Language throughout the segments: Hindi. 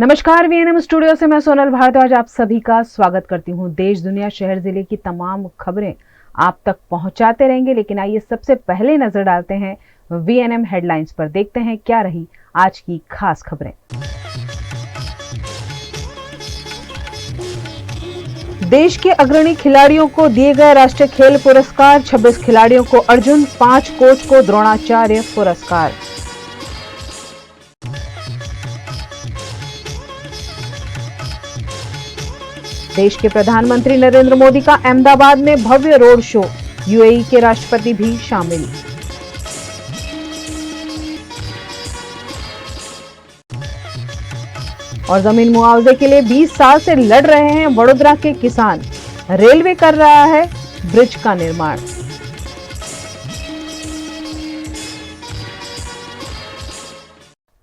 नमस्कार, वीएनएम स्टूडियो से मैं सोनल भारद्वाज आप सभी का स्वागत करती हूं। देश दुनिया शहर जिले की तमाम खबरें आप तक पहुंचाते रहेंगे, लेकिन आइए सबसे पहले नजर डालते हैं वीएनएम हेडलाइंस पर। देखते हैं क्या रही आज की खास खबरें। देश के अग्रणी खिलाड़ियों को दिए गए राष्ट्रीय खेल पुरस्कार। 26 खिलाड़ियों को अर्जुन, 5 कोच को द्रोणाचार्य पुरस्कार। देश के प्रधानमंत्री नरेंद्र मोदी का अहमदाबाद में भव्य रोड शो। यूएई के राष्ट्रपति भी शामिल। और जमीन मुआवजे के लिए 20 साल से लड़ रहे हैं वडोदरा के किसान। रेलवे कर रहा है ब्रिज का निर्माण।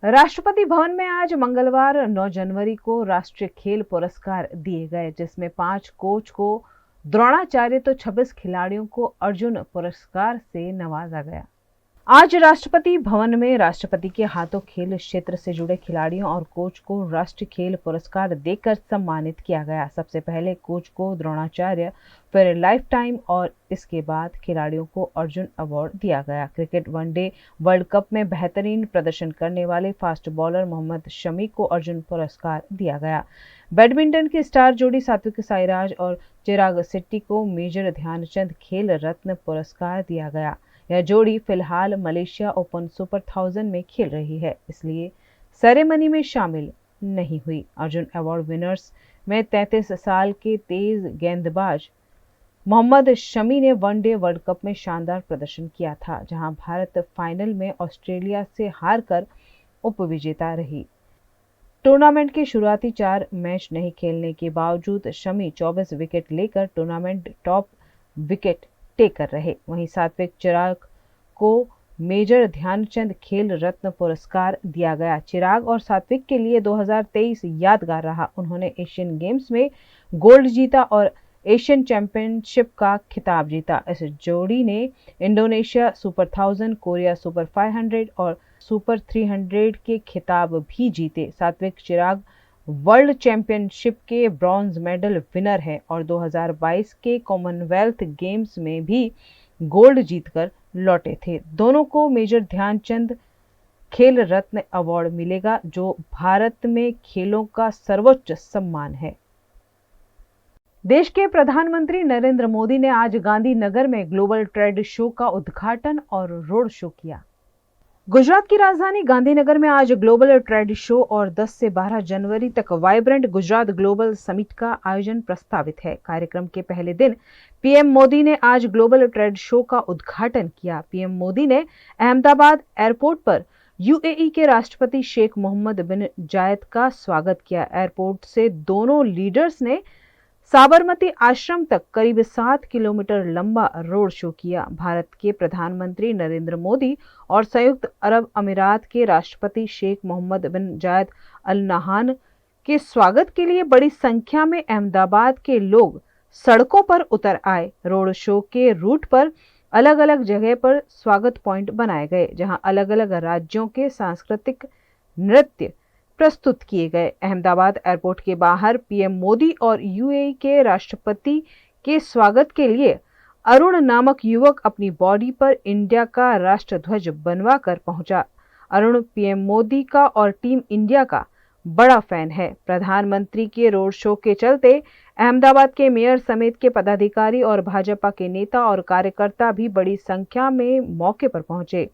राष्ट्रपति भवन में आज मंगलवार 9 जनवरी को राष्ट्रीय खेल पुरस्कार दिए गए, जिसमें 5 कोच को द्रोणाचार्य तो 26 खिलाड़ियों को अर्जुन पुरस्कार से नवाजा गया। आज राष्ट्रपति भवन में राष्ट्रपति के हाथों खेल क्षेत्र से जुड़े खिलाड़ियों और कोच को राष्ट्रीय खेल पुरस्कार देकर सम्मानित किया गया। सबसे पहले कोच को द्रोणाचार्य, फिर लाइफ टाइम और इसके बाद खिलाड़ियों को अर्जुन अवार्ड दिया गया। क्रिकेट वनडे वर्ल्ड कप में बेहतरीन प्रदर्शन करने वाले फास्ट बॉलर मोहम्मद शमी को अर्जुन पुरस्कार दिया गया। बैडमिंटन की स्टार जोड़ी सात्विक साईराज और चिराग शेट्टी को मेजर ध्यानचंद खेल रत्न पुरस्कार दिया गया। यह जोड़ी फिलहाल मलेशिया ओपन सुपर 1000 में खेल रही है, इसलिए सेरेमनी में शामिल नहीं हुई। अर्जुन अवार्ड विनर्स में 33 साल के तेज गेंदबाज मोहम्मद शमी ने वनडे वर्ल्ड कप में शानदार प्रदर्शन किया था, जहां भारत फाइनल में ऑस्ट्रेलिया से हारकर उपविजेता रही। टूर्नामेंट के शुरुआती 4 मैच नहीं खेलने के बावजूद शमी 24 विकेट लेकर टूर्नामेंट टॉप विकेट टेकर रहे। वहीं सात्विक चिराग को मेजर ध्यानचंद खेल रत्न पुरस्कार दिया गया। चिराग और सात्विक के लिए 2023 यादगार रहा। उन्होंने एशियन गेम्स में गोल्ड जीता और एशियन चैंपियनशिप का खिताब जीता। इस जोड़ी ने इंडोनेशिया सुपर 1000, कोरिया सुपर 500 और सुपर 300 के खिताब भी जीते। सात्विक चिराग वर्ल्ड चैंपियनशिप के ब्रॉन्ज मेडल विनर है और 2022 के कॉमनवेल्थ गेम्स में भी गोल्ड जीतकर लौटे थे। दोनों को मेजर ध्यानचंद खेल रत्न अवार्ड मिलेगा, जो भारत में खेलों का सर्वोच्च सम्मान है। देश के प्रधानमंत्री नरेंद्र मोदी ने आज गांधीनगर में ग्लोबल ट्रेड शो का उद्घाटन और रोड शो किया। गुजरात की राजधानी गांधीनगर में आज ग्लोबल ट्रेड शो और 10 से 12 जनवरी तक वाइब्रेंट गुजरात ग्लोबल समिट का आयोजन प्रस्तावित है। कार्यक्रम के पहले दिन पीएम मोदी ने आज ग्लोबल ट्रेड शो का उद्घाटन किया। पीएम मोदी ने अहमदाबाद एयरपोर्ट पर यूएई के राष्ट्रपति शेख मोहम्मद बिन जायद का स्वागत किया। एयरपोर्ट से दोनों लीडर्स ने साबरमती आश्रम तक करीब 7 किलोमीटर लंबा रोड शो किया। भारत के प्रधानमंत्री नरेंद्र मोदी और संयुक्त अरब अमीरात के राष्ट्रपति शेख मोहम्मद बिन जायद अल नहान के स्वागत के लिए बड़ी संख्या में अहमदाबाद के लोग सड़कों पर उतर आए। रोड शो के रूट पर अलग अलग जगह पर स्वागत पॉइंट बनाए गए, जहां अलग अलग राज्यों के सांस्कृतिक नृत्य प्रस्तुत किए गए। अहमदाबाद एयरपोर्ट के बाहर पीएम मोदी और यूएई के राष्ट्रपति के स्वागत के लिए अरुण नामक युवक अपनी बॉडी पर इंडिया का राष्ट्रध्वज बनवाकर पहुंचा। अरुण पीएम मोदी का और टीम इंडिया का बड़ा फैन है। प्रधानमंत्री के रोड शो के चलते अहमदाबाद के मेयर समेत के पदाधिकारी और भाजपा के नेता और कार्यकर्ता भी बड़ी संख्या में मौके पर पहुंचे।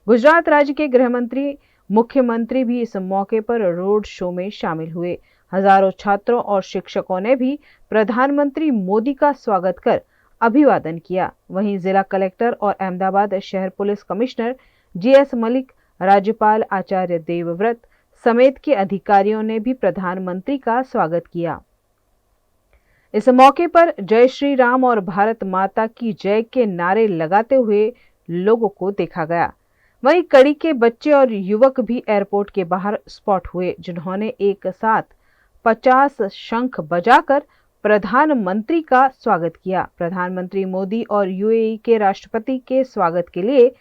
गुजरात राज्य के गृह मंत्री, मुख्यमंत्री भी इस मौके पर रोड शो में शामिल हुए। हजारों छात्रों और शिक्षकों ने भी प्रधानमंत्री मोदी का स्वागत कर अभिवादन किया। वहीं जिला कलेक्टर और अहमदाबाद शहर पुलिस कमिश्नर जीएस मलिक, राज्यपाल आचार्य देवव्रत समेत के अधिकारियों ने भी प्रधानमंत्री का स्वागत किया। इस मौके पर जय श्री राम और भारत माता की जय के नारे लगाते हुए लोगों को देखा गया। वहीं कड़ी के बच्चे और युवक भी एयरपोर्ट के बाहर स्पॉट हुए, जिन्होंने एक साथ 50 शंख बजाकर प्रधानमंत्री का स्वागत किया। प्रधानमंत्री मोदी और यूएई के राष्ट्रपति के स्वागत के लिए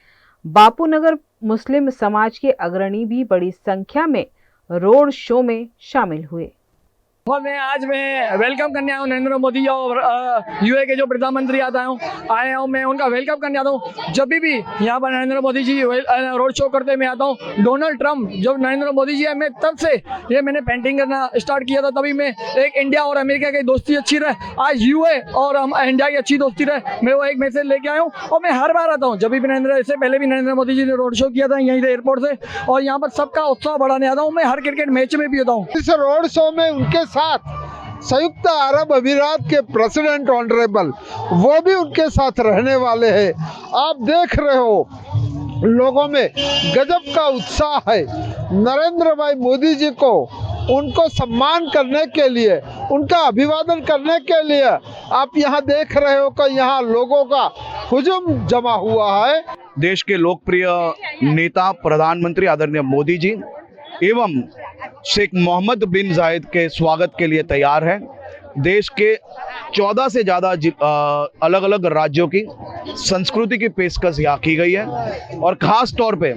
बापूनगर मुस्लिम समाज के अग्रणी भी बड़ी संख्या में रोड शो में शामिल हुए। और मैं वेलकम करने आया हूँ नरेंद्र मोदी जी और यूए के जो प्रधानमंत्री आए हूँ मैं उनका वेलकम करने आता हूँ। जब भी यहाँ पर नरेंद्र मोदी जी रोड शो करते मैं आता हूँ। डोनाल्ड ट्रंप जब नरेंद्र मोदी जी है मैं तब से ये मैंने पेंटिंग करना स्टार्ट किया था, तभी मैं एक इंडिया और अमेरिका की दोस्ती अच्छी रहे, आज यूए और हम इंडिया की अच्छी दोस्ती रहे, मैं वो एक मैसेज लेके आया हूँ। और मैं हर बार आता हूँ, जब भी इससे पहले भी नरेंद्र मोदी जी ने रोड शो किया था यहीं से एयरपोर्ट से, और यहाँ पर सबका उत्साह बढ़ाने आता हूँ। मैं हर क्रिकेट मैच में भी होता हूँ। इस रोड शो में उनके साथ संयुक्त अरब अमीरात के प्रेसिडेंट ऑनरेबल वो भी उनके साथ रहने वाले हैं। आप देख रहे हो लोगों में गजब का उत्साह है। नरेंद्र भाई मोदी जी को उनको सम्मान करने के लिए, उनका अभिवादन करने के लिए आप यहाँ देख रहे हो कि यहाँ लोगों का हुजूम जमा हुआ है। देश के लोकप्रिय नेता प्रधानमंत्री आदरणीय मोदी जी एवं शेख मोहम्मद बिन जायद के स्वागत के लिए तैयार है। देश के 14 से ज़्यादा अलग अलग राज्यों की संस्कृति की पेशकश यहाँ की गई है, और ख़ास तौर पे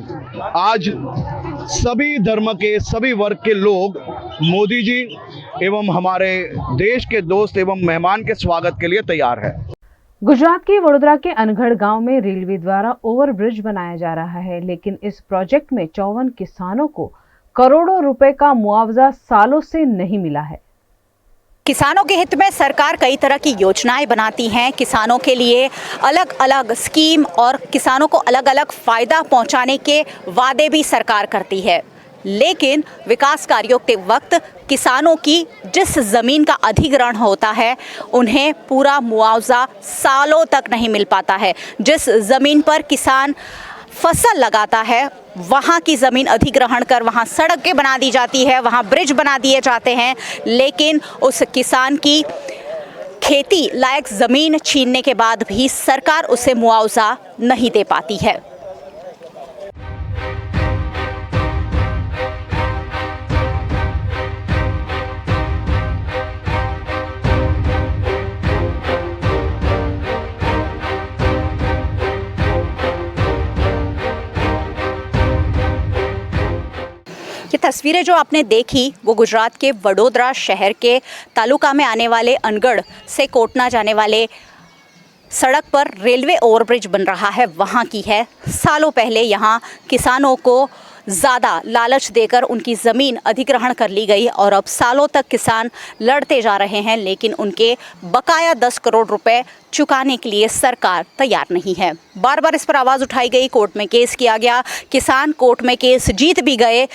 आज सभी धर्म के सभी वर्ग के लोग मोदी जी एवं हमारे देश के दोस्त एवं मेहमान के स्वागत के लिए तैयार है। गुजरात के वडोदरा के अनगढ़ गांव में रेलवे द्वारा ओवरब्रिज बनाया जा रहा है, लेकिन इस प्रोजेक्ट में 54 किसानों को करोड़ों रुपए का मुआवजा सालों से नहीं मिला है। किसानों के हित में सरकार कई तरह की योजनाएं बनाती हैं, किसानों के लिए अलग अलग स्कीम और किसानों को अलग अलग फायदा पहुंचाने के वादे भी सरकार करती है, लेकिन विकास कार्यों के वक्त किसानों की जिस ज़मीन का अधिग्रहण होता है उन्हें पूरा मुआवजा सालों तक नहीं मिल पाता है। जिस ज़मीन पर किसान फसल लगाता है वहाँ की ज़मीन अधिग्रहण कर वहाँ सड़कें बना दी जाती है, वहाँ ब्रिज बना दिए जाते हैं, लेकिन उस किसान की खेती लायक ज़मीन छीनने के बाद भी सरकार उसे मुआवजा नहीं दे पाती है। ये तस्वीरें जो आपने देखी वो गुजरात के वडोदरा शहर के तालुका में आने वाले अनगढ़ से कोटना जाने वाले सड़क पर रेलवे ओवरब्रिज बन रहा है वहाँ की है। सालों पहले यहाँ किसानों को ज़्यादा लालच देकर उनकी ज़मीन अधिग्रहण कर ली गई और अब सालों तक किसान लड़ते जा रहे हैं, लेकिन उनके बकाया 10 करोड़ रुपए चुकाने के लिए सरकार तैयार नहीं है। बार बार इस पर आवाज़ उठाई गई, कोर्ट में केस किया गया, किसान कोर्ट में केस जीत भी गए।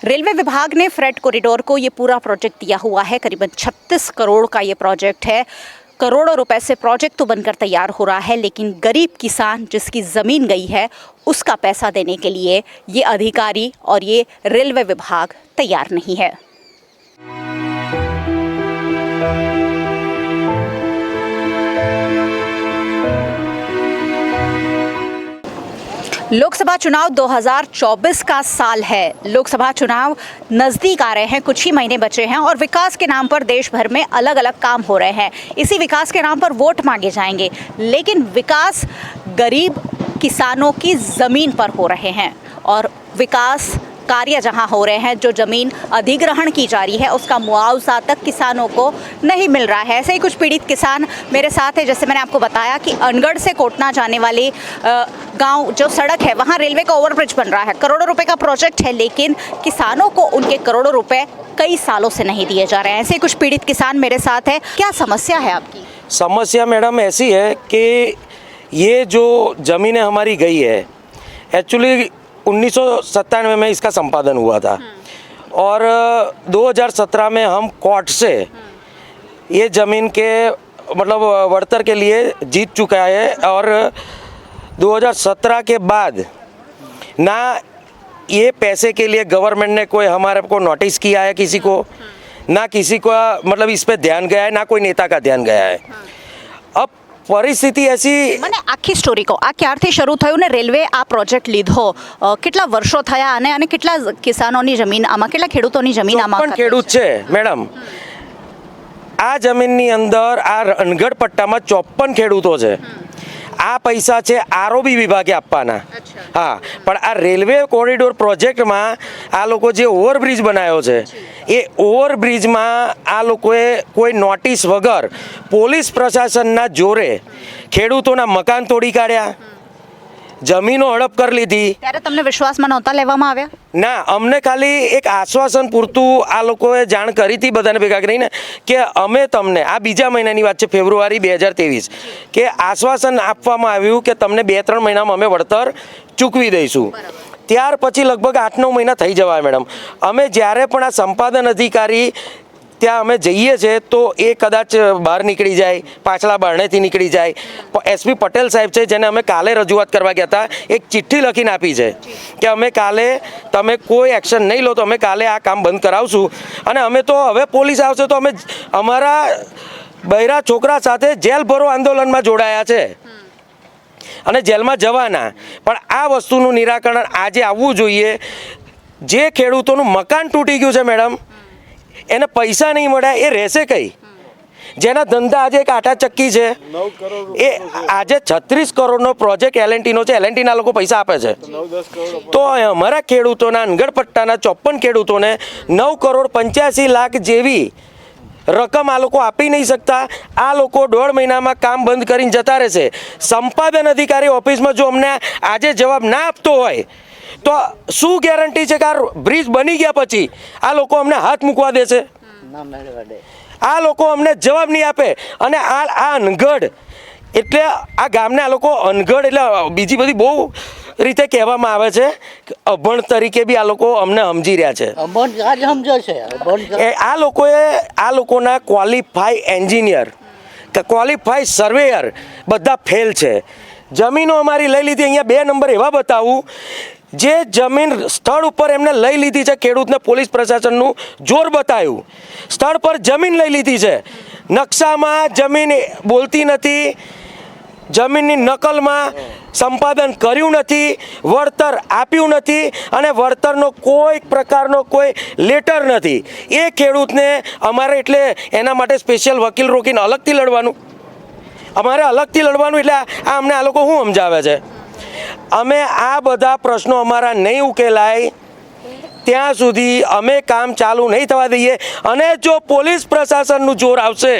रेलवे विभाग ने फ्रेट कॉरिडोर को ये पूरा प्रोजेक्ट दिया हुआ है। करीबन 36 करोड़ का ये प्रोजेक्ट है। करोड़ों रुपए से प्रोजेक्ट तो बनकर तैयार हो रहा है, लेकिन गरीब किसान जिसकी ज़मीन गई है उसका पैसा देने के लिए ये अधिकारी और ये रेलवे विभाग तैयार नहीं है। लोकसभा चुनाव 2024 का साल है। लोकसभा चुनाव नज़दीक आ रहे हैं, कुछ ही महीने बचे हैं और विकास के नाम पर देश भर में अलग अलग काम हो रहे हैं। इसी विकास के नाम पर वोट मांगे जाएंगे, लेकिन विकास गरीब किसानों की ज़मीन पर हो रहे हैं और विकास कार्य जहां हो रहे हैं, जो ज़मीन अधिग्रहण की जा रही है उसका मुआवजा तक किसानों को नहीं मिल रहा है। ऐसे ही कुछ पीड़ित किसान मेरे साथ है। जैसे मैंने आपको बताया कि अनगढ़ से कोटना जाने वाली गांव जो सड़क है वहां रेलवे का ओवरब्रिज बन रहा है। करोड़ों रुपए का प्रोजेक्ट है, लेकिन किसानों को उनके करोड़ों रुपए कई सालों से नहीं दिए जा रहे हैं। ऐसे ही कुछ पीड़ित किसान मेरे साथ है। क्या समस्या है आपकी? समस्या मैडम ऐसी है कि ये जो ज़मीनें हमारी गई है, एक्चुअली 1997 में इसका संपादन हुआ था और 2017 में हम कोर्ट से ये ज़मीन के मतलब बढ़तर के लिए जीत चुका है और 2017 के बाद ना ये पैसे के लिए गवर्नमेंट ने कोई हमारे को नोटिस किया है किसी को, ना किसी को मतलब इस पे ध्यान गया है, ना कोई नेता का ध्यान गया है। अब પરિસ્થિતિ એસી મને આખી સ્ટોરી કહો, આ ક્યારથી શરૂ થયું ને રેલવે આ પ્રોજેક્ટ લીધો, કેટલા વર્ષો થયા અને કેટલા કિસાનોની જમીન આમાં, કેટલા ખેડૂતોની જમીન આમાં પણ ખેડૂત છે મેડમ, આ જમીનની અંદર આ રણગઢ પટ્ટામાં 54 ખેડૂતો છે। આ પૈસા છે આરઓબી વિભાગે આપવાના। હા, પણ આ રેલવે કોરિડોર પ્રોજેક્ટમાં આ લોકો જે ઓવરબ્રિજ બનાવ્યો છે એ ઓવરબ્રિજમાં આ લોકોએ કોઈ નોટિસ વગર પોલીસ પ્રશાસનના જોરે ખેડૂતોના મકાન તોડી કાઢ્યા, જમીનો હડપ કરી લીધી। ત્યારે તમને વિશ્વાસમાં નહોતા લેવામાં આવ્યા? ના, અમને ખાલી એક આશ્વાસન પૂરતું આ લોકોએ જાણ કરી હતી બધાને ભેગા કરીને કે અમે તમને, આ બીજા મહિનાની વાત છે, ફેબ્રુઆરી 2023, કે આશ્વાસન આપવામાં આવ્યું કે તમને 2-3 મહિનામાં અમે વળતર ચૂકવી દઈશું। ત્યાર પછી લગભગ 8-9 મહિના થઈ જવાય મેડમ। અમે જ્યારે પણ આ સંપાદન અધિકારી ત્યાં અમે જઈએ છીએ તો એ કદાચ બહાર નીકળી જાય, પાછલા બારણેથી નીકળી જાય। એસપી પટેલ સાહેબ છે, જેને અમે કાલે રજૂઆત કરવા ગયા હતા, એક ચિઠ્ઠી લખીને આપી છે કે અમે કાલે, તમે કોઈ એક્શન નહીં લો તો અમે કાલે આ કામ બંધ કરાવશું। અને અમે તો હવે પોલીસ આવશે તો અમે અમારા બૈરા છોકરા સાથે જેલ ભરો આંદોલનમાં જોડાયા છે અને જેલમાં જવાના। પણ આ વસ્તુનું નિરાકરણ આજે આવવું જોઈએ। જે ખેડૂતોનું મકાન તૂટી ગયું છે મેડમ, એને પૈસા નહીં મળ્યા, એ રહેશે કઈ? જેના ધંધા આજે એક આટા ચક્કી છે, એ આજે 36 કરોડનો પ્રોજેક્ટ એલએનટીનો છે, એલએનટીના લોકો પૈસા આપે છે, તો અમારા ખેડૂતોના અનગઢ પટ્ટાના 54 ખેડૂતોને 9 કરોડ 85 લાખ જેવી રકમ આ લોકો આપી નહીં શકતા। આ લોકો 1.5 મહિનામાં કામ બંધ કરીને જતા રહેશે। સંપાદન અધિકારી ઓફિસમાં જો અમને આજે જવાબ ના આપતો હોય તો શું ગેરંટી છે કે આ બ્રિજ બની ગયા પછી આ લોકો અમને હાથ મૂકવા દેશે? આ લોકો અમને જવાબ નહીં આપે। અને આ અનગઢ એટલે આ ગામને આ લોકો અનગઢ એટલે બીજી બધી બહુ રીતે કહેવામાં આવે છે, અભણ તરીકે બી આ લોકો અમને સમજી રહ્યા છે। આ લોકોના ક્વોલિફાઈ એન્જિનિયર, ક્વોલિફાઈ સર્વેયર બધા ફેલ છે। જમીનો અમારી લઈ લીધી, અહીંયા 2 નંબર એવા બતાવું, જે જમીન સ્થળ ઉપર એમને લઈ લીધી છે, ખેડૂતને પોલીસ પ્રશાસનનું જોર બતાવ્યું, સ્થળ પર જમીન લઈ લીધી છે, નકશામાં જમીન બોલતી નથી, જમીનની નકલમાં સંપાદન કર્યું નથી, વળતર આપ્યું નથી અને વળતરનો કોઈ પ્રકારનો કોઈ લેટર નથી। એ ખેડૂતને અમારે એટલે એના માટે સ્પેશિયલ વકીલ રોકીને અલગથી લડવાનું, અમારે અલગથી લડવાનું, એટલે આ અમને આ લોકો શું સમજાવે છે? અમે આ બધા પ્રશ્નો અમારા નહીં ઉકેલાય ત્યાં સુધી અમે કામ ચાલુ નહીં થવા દઈએ। અને જો પોલીસ પ્રશાસનનું જોર આવશે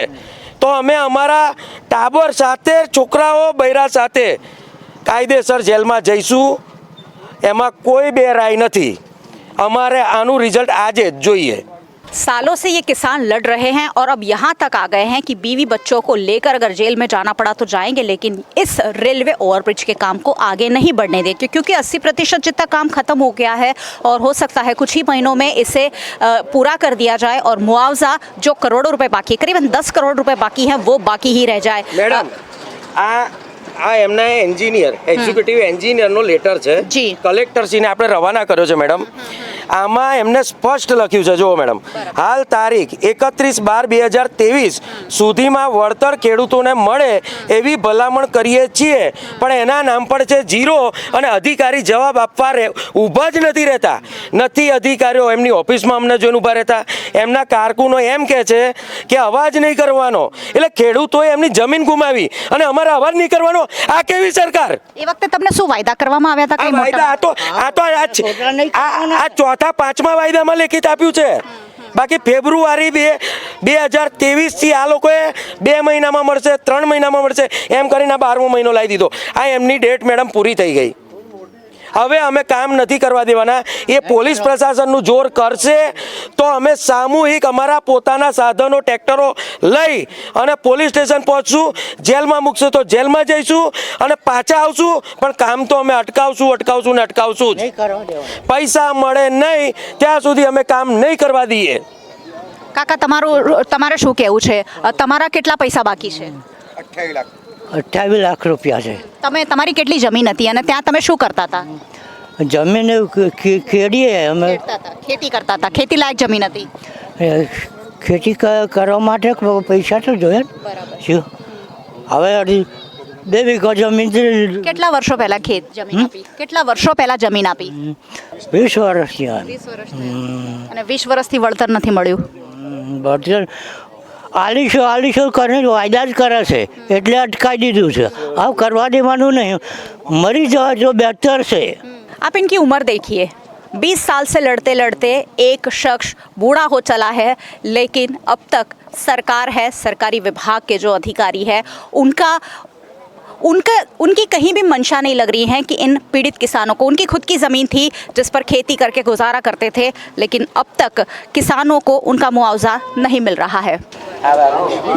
તો અમે અમારા ટાબર સાથે, છોકરાઓ બૈરા સાથે કાયદેસર જેલમાં જઈશું। એમાં કોઈ બે રાય નથી। અમારે આનું રિઝલ્ટ આજે જ જોઈએ। सालों से ये किसान लड़ रहे हैं और अब यहाँ तक आ गए हैं कि बीवी बच्चों को लेकर अगर जेल में जाना पड़ा तो जाएंगे, लेकिन इस रेलवे ओवरब्रिज के काम को आगे नहीं बढ़ने देंगे, क्योंकि 80% जितना काम खत्म हो गया है और हो सकता है कुछ ही महीनों में इसे पूरा कर दिया जाए और मुआवजा जो करोड़ों रुपए बाकी, करीबन 10 करोड़ रुपए बाकी हैं, वो बाकी ही रह जाए। मैडम, આ એમના એન્જિનિયર, એક્ઝિક્યુટિવ એન્જિનિયરનો લેટર છે, કલેક્ટરશ્રીને આપણે રવાના કર્યો છે મેડમ। આમાં એમને સ્પષ્ટ લખ્યું છે, જુઓ મેડમ, હાલ તારીખ 31/12/2023 સુધીમાં વળતર ખેડૂતોને મળે એવી ભલામણ કરીએ છીએ, પણ એના નામ પર છે 0 અને અધિકારી જવાબ આપવા ઊભા જ નથી રહેતા। નથી અધિકારીઓ એમની ઓફિસમાં અમને જોઈને ઊભા રહેતા। એમના કારકુનો એમ કહે છે કે અવાજ નહીં કરવાનો, એટલે ખેડૂતોએ એમની જમીન ગુમાવી અને અમારે અવાજ નહીં કરવાનો। આ કેવી સરકાર? એ વખતે તમને શું વાયદા કરવામાં આવ્યા હતા? આ ચોથા 5મા વાયદામાં લેખિત આપ્યું છે। બાકી ફેબ્રુઆરી 2023 થી આ લોકોએ 2 મહિનામાં મળશે, 3 મહિનામાં મળશે એમ કરીને 12મો મહિનો લાવી દીધો। આ એમની ડેટ મેડમ પૂરી થઈ ગઈ। હવે અમે કામ નથી કરવા દેવાના। એ પોલીસ પ્રશાસનનું જોર કરશે તો અમે સામૂહિક અમારા પોતાના સાધનો, ટ્રેક્ટરો લઈ અને પોલીસ સ્ટેશન પહોંચશું, જેલમાં મૂકશે તો જેલમાં જઈશું અને પાછા આવશું, પણ કામ તો અમે અટકાવશું ને અટકાવશું જ। પૈસા મળે નહીં ત્યાં સુધી અમે કામ નહીં કરવા દઈએ। કાકા, તમારે શું કહેવું છે? તમારા કેટલા પૈસા બાકી છે? 28 લાખ રૂપિયા છે। તમારી કેટલી જમીન હતી અને ત્યાં તમે શું કરતા હતા? જમીન ખેડીએ અમે, ખેતી કરતા હતા। ખેતી લાયક જમીન હતી? ખેતી કરવા માટે પૈસા તો જોઈએ ને. બરાબર. શું હવે 2 વીઘા જમીન છે, કેટલા વર્ષો પહેલા જમીન આપી? કેટલા વર્ષો પહેલા જમીન આપી? 20 વર્ષથી આ 20 વર્ષ અને 20 વર્ષથી વળતર નથી મળ્યું. બળતર આલીશો કરે વાયદા જ કરે છે એટલે અટકાવી દીધું છે. આવ કરવા દેવાનું નહીં, મરી જવા જો બહેતર છે. आप इनकी उम्र देखिए, 20 साल से लड़ते लड़ते एक शख्स बूढ़ा हो चला है, लेकिन अब तक सरकार है, सरकारी विभाग के जो अधिकारी है उनकी कहीं भी मंशा नहीं लग रही है कि इन पीड़ित किसानों को, उनकी खुद की ज़मीन थी जिस पर खेती करके गुजारा करते थे, लेकिन अब तक किसानों को उनका मुआवजा नहीं मिल रहा है।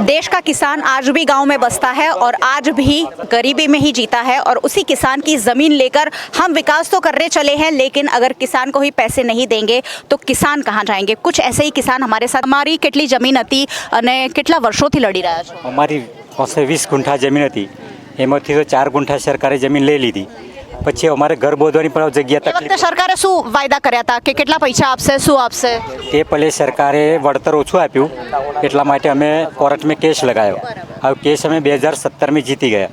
देश का किसान आज भी गांव में बसता है और आज भी गरीबी में ही जीता है, और उसी किसान की ज़मीन लेकर हम विकास तो करने चले हैं, लेकिन अगर किसान को ही पैसे नहीं देंगे तो किसान कहाँ जाएंगे? कुछ ऐसे ही किसान हमारे साथ। हमारी કેટલી જમીન હતી અને કેટલા વર્ષોથી લડી રહ્યા છો? અમારી પાસે 20 ગુંઠા જમીન હતી, એમાંથી તો 4 ગુંઠા સરકારે જમીન લઈ લીધી. પછી અમારે ઘર બોધવાની પણ જગ્યા એ વખતે તકલીફ. સરકારે શું વાયદા કર્યા હતા કે કેટલા પૈસા આપશે, શું આપશે? તે પહેલે સરકારે વળતર ઓછું આપ્યું, એટલા માટે અમે કોર્ટમાં કેસ લગાવ્યો. હવે કેસ અમે 2017માં જીતી ગયા.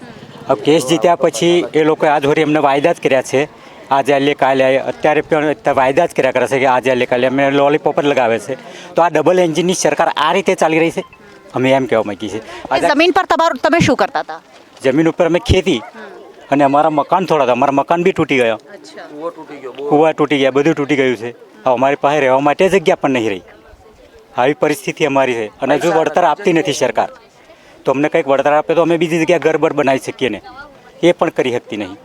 હવે કેસ જીત્યા પછી એ લોકોએ આજ વળી અમને વાયદા જ કર્યા છે, આજે આલે કાલે આલે. અત્યારે પણ વાયદા જ કર્યા કરે છે કે આજે આલે કાલે અમે લોલીપોપ જ લગાવે છે. તો આ ડબલ એન્જિનની સરકાર આ રીતે ચાલી રહી છે, અમે એમ કહેવા માંગીએ છીએ. એ જમીન પર તમે શું કરતા હતા? જમીન ઉપર અમે ખેતી અને અમારા મકાન થોડા હતા, અમારા મકાન બી તૂટી ગયા, કૂવા તૂટી ગયા, બધું તૂટી ગયું છે. હવે અમારી પાસે રહેવા માટે જગ્યા પણ નહીં રહી. આવી પરિસ્થિતિ અમારી છે અને જો વળતર આપતી નથી સરકાર, તો અમને કંઈક વળતર આપે તો અમે બીજી જગ્યાએ ઘર બર બનાવી શકીએ ને, એ પણ કરી શકતી નહીં.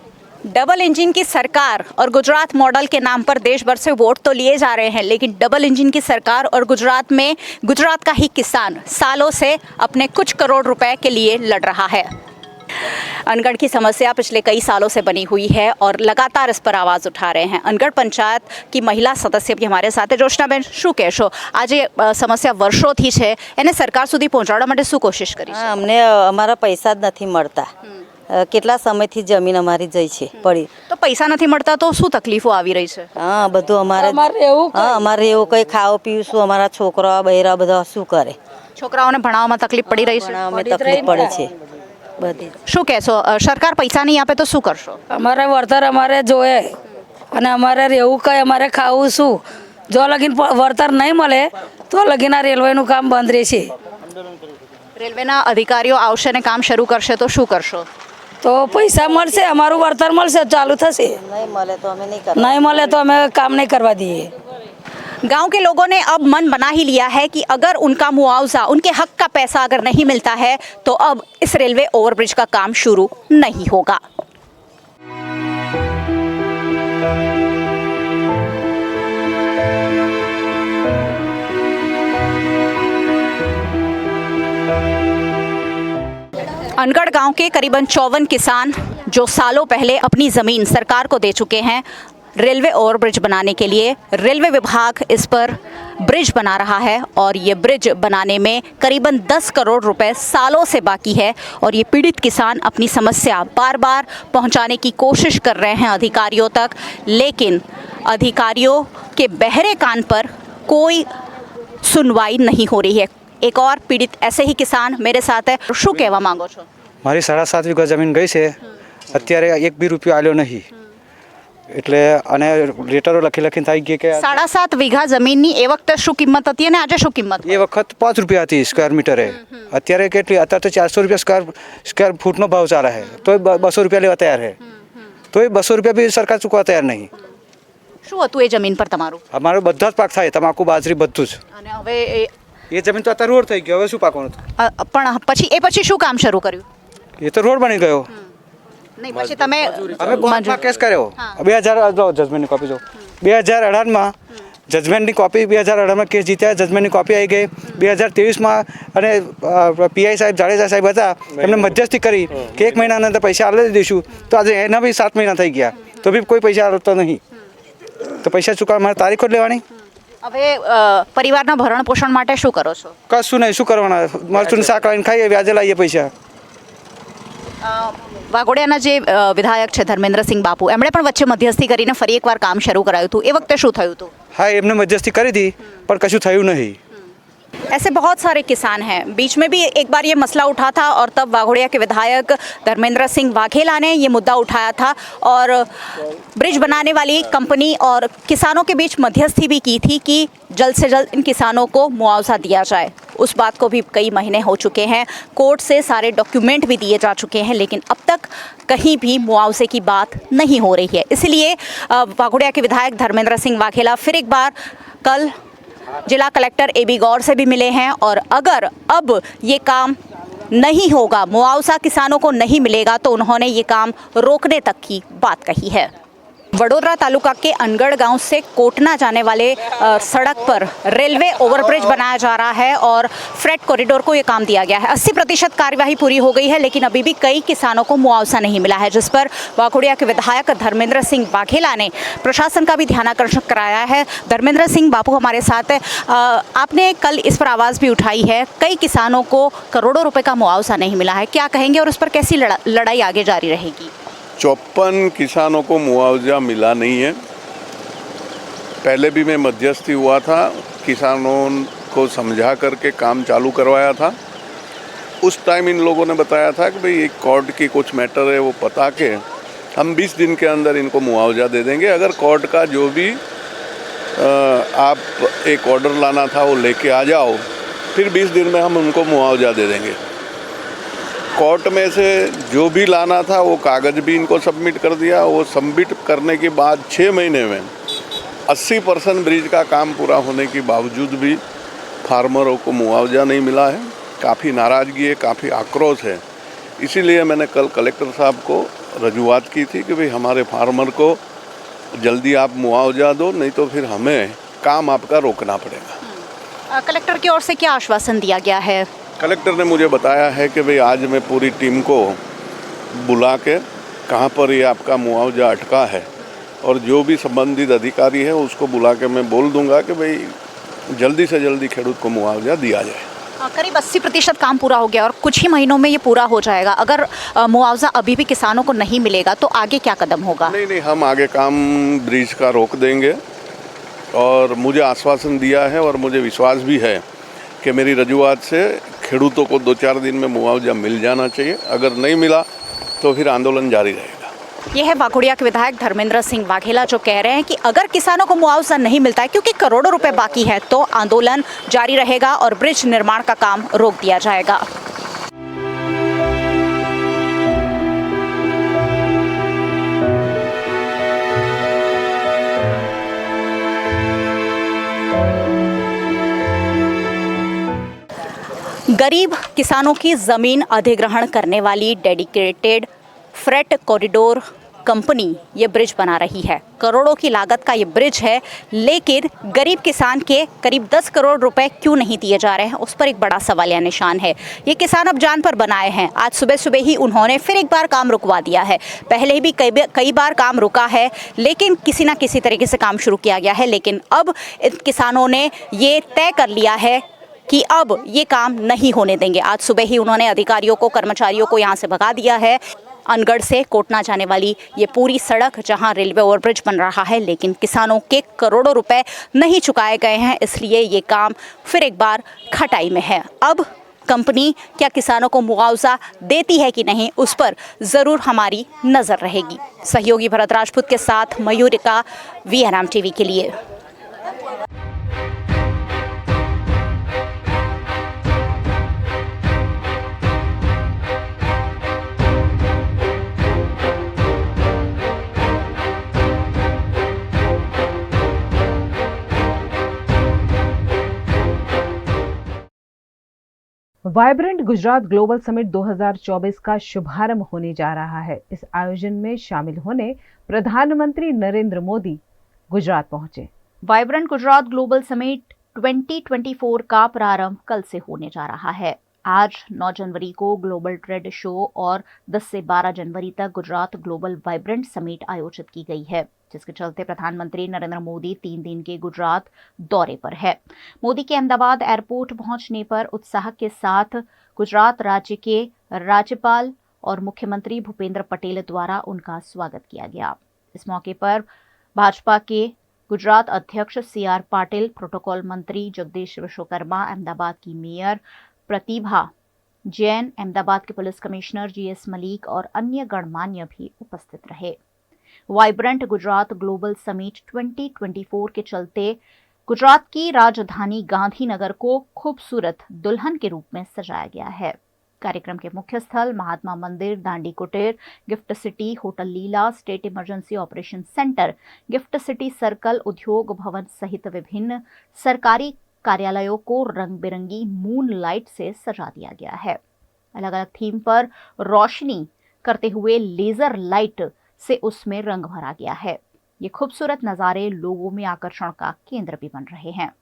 डबल इंजन की सरकार और गुजरात मॉडल के नाम पर देश भर से वोट तो लिए जा रहे हैं, लेकिन डबल इंजन की सरकार और गुजरात में गुजरात का ही किसान सालों से अपने कुछ करोड़ रुपए के लिए लड़ रहा है। अनगढ़ की समस्या पिछले कई सालों से बनी हुई है और लगातार इस पर आवाज़ उठा रहे हैं। अनगढ़ पंचायत की महिला सदस्य भी हमारे साथ है। जोशनाबेन, શું કહેશો? આજે સમસ્યા વર્ષોથી છે, એને સરકાર સુધી પહોંચાડવા માટે શું કોશિશ કરી છે? અમને અમારા પૈસા જ નથી મળતા. કેટલા સમયથી જમીન અમારી જઈ છે પડી. તો પૈસા નથી મળતા તો શું તકલીફો આવી રહી છે? હા, બધું અમારે એવું કંઈ ખાવા પીવું શું, અમારા છોકરા બૈરા બધા શું કરે? છોકરાઓને ભણાવવામાં તકલીફ પડી રહી છે? અમે તકલીફ પડે છે બધી. શું કહેશો? સરકાર પૈસા નહીં આપે તો શું કરશો? અમારે વળતર અમારે જોઈએ અને અમારે રહેવું કંઈ, અમારે ખાવું શું. જો લગીન વળતર નહીં મળે તો લગીન આ રેલવેનું કામ બંધ રહેશે. રેલવેના અધિકારીઓ આવશે ને કામ શરૂ કરશે તો શું કરશો? તો પૈસા મળશે, અમારું વળતર મળશે, ચાલુ થશે. નહીં મળે તો અમે નહીં नहीं મળે तो हमें काम नहीं करवा दिए। गांव के लोगों ने अब मन बना ही लिया है कि अगर उनका मुआवजा, उनके हक का पैसा अगर नहीं मिलता है तो अब इस रेलवे ओवरब्रिज का काम शुरू नहीं होगा। अनगढ़ गांव के करीबन 54 किसान जो सालों पहले अपनी ज़मीन सरकार को दे चुके हैं रेलवे ओवरब्रिज बनाने के लिए, रेलवे विभाग इस पर ब्रिज बना रहा है और ये ब्रिज बनाने में करीबन 10 करोड़ रुपए सालों से बाकी है। और ये पीड़ित किसान अपनी समस्या बार बार पहुंचाने की कोशिश कर रहे हैं अधिकारियों तक, लेकिन अधिकारियों के बहरे कान पर कोई सुनवाई नहीं हो रही है। एक और पीड़ित ऐसे ही किसान मेरे साथ है। શું કહેવા માંગો છો? મારી 7.5 વીઘા જમીન ગઈ છે, અત્યારે એક બી રૂપિયો આલ્યો નહીં. એટલે અને લેટરો લખીને થઈ ગઈ કે 7.5 વીઘા જમીનની એ વખતે શું કિંમત હતી અને આજે શું કિંમત? એ વખત 5 રૂપિયા હતી સ્ક્વેર મીટરે, અત્યારે કેટલી? અત્યારે તો 400 રૂપિયા સ્ક્વેર ફૂટનો ભાવ ચાલે છે, તો 200 રૂપિયા લેવા તૈયાર છે. તો એ 200 રૂપિયા બી સરકાર ચૂકવવા તૈયાર નહીં. શું હતું એ જમીન પર તમારું? અમારો બધા જ પાક થાય, તમાકુ, બાજરી, બધું જ. અને હવે એ જમીન તો અત્યારે રોડ થઈ ગયો, હવે શું પાકવાનું? પણ પછી શું કામ શરૂ કર્યું? એ તો રોડ બની ગયો. નહીં, પછી તમે અમે કોર્ટમાં કેસ કર્યો. 2000 જજમેન્ટની કોપી જો 2018માં જજમેન્ટની કોપી, 2018માં કેસ જીત્યા, જજમેન્ટની કોપી આવી ગઈ. 2023માં અને પીઆઈ સાહેબ, જાડેજા સાહેબ હતા, એમને મધ્યસ્થી કરી કે 1 મહિનાના અંદર પૈસા આપી દઈશું. તો આજે એના બી 7 મહિના થઈ ગયા, તો બી કોઈ પૈસા આપતો નહીં. તો પૈસા ચૂકવવા મારે તારીખો જ લેવાની. હવે પરિવારના ભરણ પોષણ માટે શું કરો છો? કશું નહીં, શું કરવાના? મરચું શાક લાવીને ખાઈએ, વ્યાજે લાવીએ પૈસા. વાઘોડિયાના જે વિધાયક છે ધર્મેન્દ્રસિંહ બાપુ, એમણે પણ વચ્ચે મધ્યસ્થી કરીને ફરી એકવાર કામ શરૂ કરાયું હતું. એ વખતે શું થયું હતું? હા, એમને મધ્યસ્થી કરી હતી પણ કશું થયું નહીં. ऐसे बहुत सारे किसान हैं। बीच में भी एक बार ये मसला उठा था और तब वाघोड़िया के विधायक धर्मेंद्र सिंह वाघेला ने ये मुद्दा उठाया था और ब्रिज बनाने वाली कंपनी और किसानों के बीच मध्यस्थी भी की थी कि जल्द से जल्द इन किसानों को मुआवजा दिया जाए। उस बात को भी कई महीने हो चुके हैं, कोर्ट से सारे डॉक्यूमेंट भी दिए जा चुके हैं, लेकिन अब तक कहीं भी मुआवजे की बात नहीं हो रही है। इसलिए वाघोड़िया के विधायक धर्मेंद्र सिंह वाघेला फिर एक बार कल जिला कलेक्टर AB गौर से भी मिले हैं और अगर अब ये काम नहीं होगा, मुआवजा किसानों को नहीं मिलेगा, तो उन्होंने ये काम रोकने तक की बात कही है। वडोदरा तालुका के अनगढ़ गांव से कोटना जाने वाले सड़क पर रेलवे ओवरब्रिज बनाया जा रहा है और फ्रेट कॉरिडोर को ये काम दिया गया है। 80% कार्यवाही पूरी हो गई है, लेकिन अभी भी कई किसानों को मुआवजा नहीं मिला है, जिस पर वाघोड़िया के विधायक धर्मेंद्र सिंह वाघेला ने प्रशासन का भी ध्यानाकर्षण कराया है। धर्मेंद्र सिंह बापू हमारे साथ है। आपने कल इस पर आवाज़ भी उठाई है, कई किसानों को करोड़ों रुपये का मुआवजा नहीं मिला है, क्या कहेंगे और उस पर कैसी लड़ाई आगे जारी रहेगी? 54 किसानों को मुआवजा मिला नहीं है। पहले भी मैं मध्यस्थी हुआ था, किसानों को समझा करके काम चालू करवाया था। उस टाइम इन लोगों ने बताया था कि भाई एक कोर्ट की कुछ मैटर है, वो पता के हम 20 दिन के अंदर इनको मुआवजा दे देंगे। अगर कोर्ट का जो भी आप एक ऑर्डर लाना था वो लेके आ जाओ, फिर 20 दिन में हम उनको मुआवजा दे देंगे। कोर्ट में से जो भी लाना था वो कागज़ भी इनको सबमिट कर दिया। वो सबमिट करने के बाद 6 महीने में 80% ब्रिज का काम पूरा होने के बावजूद भी फार्मरों को मुआवजा नहीं मिला है। काफ़ी नाराज़गी है, काफ़ी आक्रोश है। इसीलिए मैंने कल कलेक्टर साहब को रजूआत की थी कि भाई हमारे फार्मर को जल्दी आप मुआवजा दो, नहीं तो फिर हमें काम आपका रोकना पड़ेगा। कलेक्टर की ओर से क्या आश्वासन दिया गया है? कलेक्टर ने मुझे बताया है कि भाई आज मैं पूरी टीम को बुला के कहाँ पर ये आपका मुआवजा अटका है और जो भी संबंधित अधिकारी है उसको बुला के मैं बोल दूंगा कि भाई जल्दी से जल्दी खेडूत को मुआवजा दिया जाए। करीब 80% काम पूरा हो गया और कुछ ही महीनों में ये पूरा हो जाएगा। अगर मुआवजा अभी भी किसानों को नहीं मिलेगा तो आगे क्या कदम होगा? नहीं, हम आगे काम ब्रिज का रोक देंगे और मुझे आश्वासन दिया है और मुझे विश्वास भी है कि मेरी रजूआत से खेडूतों को 2-4 दिन में मुआवजा मिल जाना चाहिए। अगर नहीं मिला तो फिर आंदोलन जारी रहेगा। यह है वाघोड़िया के विधायक धर्मेंद्र सिंह वाघेला जो कह रहे हैं कि अगर किसानों को मुआवजा नहीं मिलता है, क्योंकि करोड़ों रुपए बाकी है, तो आंदोलन जारी रहेगा और ब्रिज निर्माण का काम रोक दिया जाएगा। गरीब किसानों की ज़मीन अधिग्रहण करने वाली डेडिकेटेड फ्रेट कॉरिडोर कंपनी ये ब्रिज बना रही है। करोड़ों की लागत का ये ब्रिज है, लेकिन गरीब किसान के करीब 10 करोड़ रुपए क्यों नहीं दिए जा रहे हैं, उस पर एक बड़ा सवालिया निशान है। ये किसान अब जान पर बनाए हैं। आज सुबह सुबह ही उन्होंने फिर एक बार काम रुकवा दिया है। पहले भी कई बार काम रुका है, लेकिन किसी ना किसी तरीके से काम शुरू किया गया है। लेकिन अब किसानों ने ये तय कर लिया है कि अब ये काम नहीं होने देंगे। आज सुबह ही उन्होंने अधिकारियों को, कर्मचारियों को यहाँ से भगा दिया है। अनगढ़ से कोटना जाने वाली ये पूरी सड़क जहाँ रेलवे ओवरब्रिज बन रहा है, लेकिन किसानों के करोड़ों रुपए नहीं चुकाए गए हैं, इसलिए ये काम फिर एक बार खटाई में है। अब कंपनी क्या किसानों को मुआवजा देती है कि नहीं, उस पर ज़रूर हमारी नज़र रहेगी। सहयोगी भरत राजपूत के साथ मयूरिका, VNM TV के लिए। वाइब्रेंट गुजरात ग्लोबल समिट 2024 का शुभारंभ होने जा रहा है। इस आयोजन में शामिल होने प्रधानमंत्री नरेंद्र मोदी गुजरात पहुंचे। वाइब्रेंट गुजरात ग्लोबल समिट 2024 का प्रारंभ कल से होने जा रहा है। आज 9 जनवरी को ग्लोबल ट्रेड शो और 10 से 12 जनवरी तक गुजरात ग्लोबल वाइब्रेंट समिट आयोजित की गई है, जिसके चलते प्रधानमंत्री नरेंद्र मोदी 3 दिन के गुजरात दौरे पर है। मोदी के अहमदाबाद एयरपोर्ट पहुंचने पर उत्साह के साथ गुजरात राज्य के राज्यपाल और मुख्यमंत्री भूपेंद्र पटेल द्वारा उनका स्वागत किया गया। इस मौके पर भाजपा के गुजरात अध्यक्ष CR पाटिल, प्रोटोकॉल मंत्री जगदीश विश्वकर्मा, अहमदाबाद की मेयर प्रतिभा जैन, अहमदाबाद के पुलिस कमिश्नर GS मलिक और अन्य गणमान्य भी उपस्थित रहे। वाइब्रेंट गुजरात ग्लोबल समिट 2024 के चलते गुजरात की राजधानी गांधीनगर को खूबसूरत दुल्हन के रूप में सजाया गया है। कार्यक्रम के मुख्य स्थल महात्मा Mandir, Dandi Kutir, GIFT City, hotel Leela, state emergency operation centre, GIFT City circle, Udyog Bhavan सहित विभिन्न सरकारी कार्यालयों को रंग बिरंगी मून लाइट से सजा दिया गया है। अलग अलग थीम पर रोशनी करते हुए लेजर लाइट से उसमें रंग भरा गया है। ये खूबसूरत नज़ारे लोगों में आकर्षण का केंद्र भी बन रहे हैं।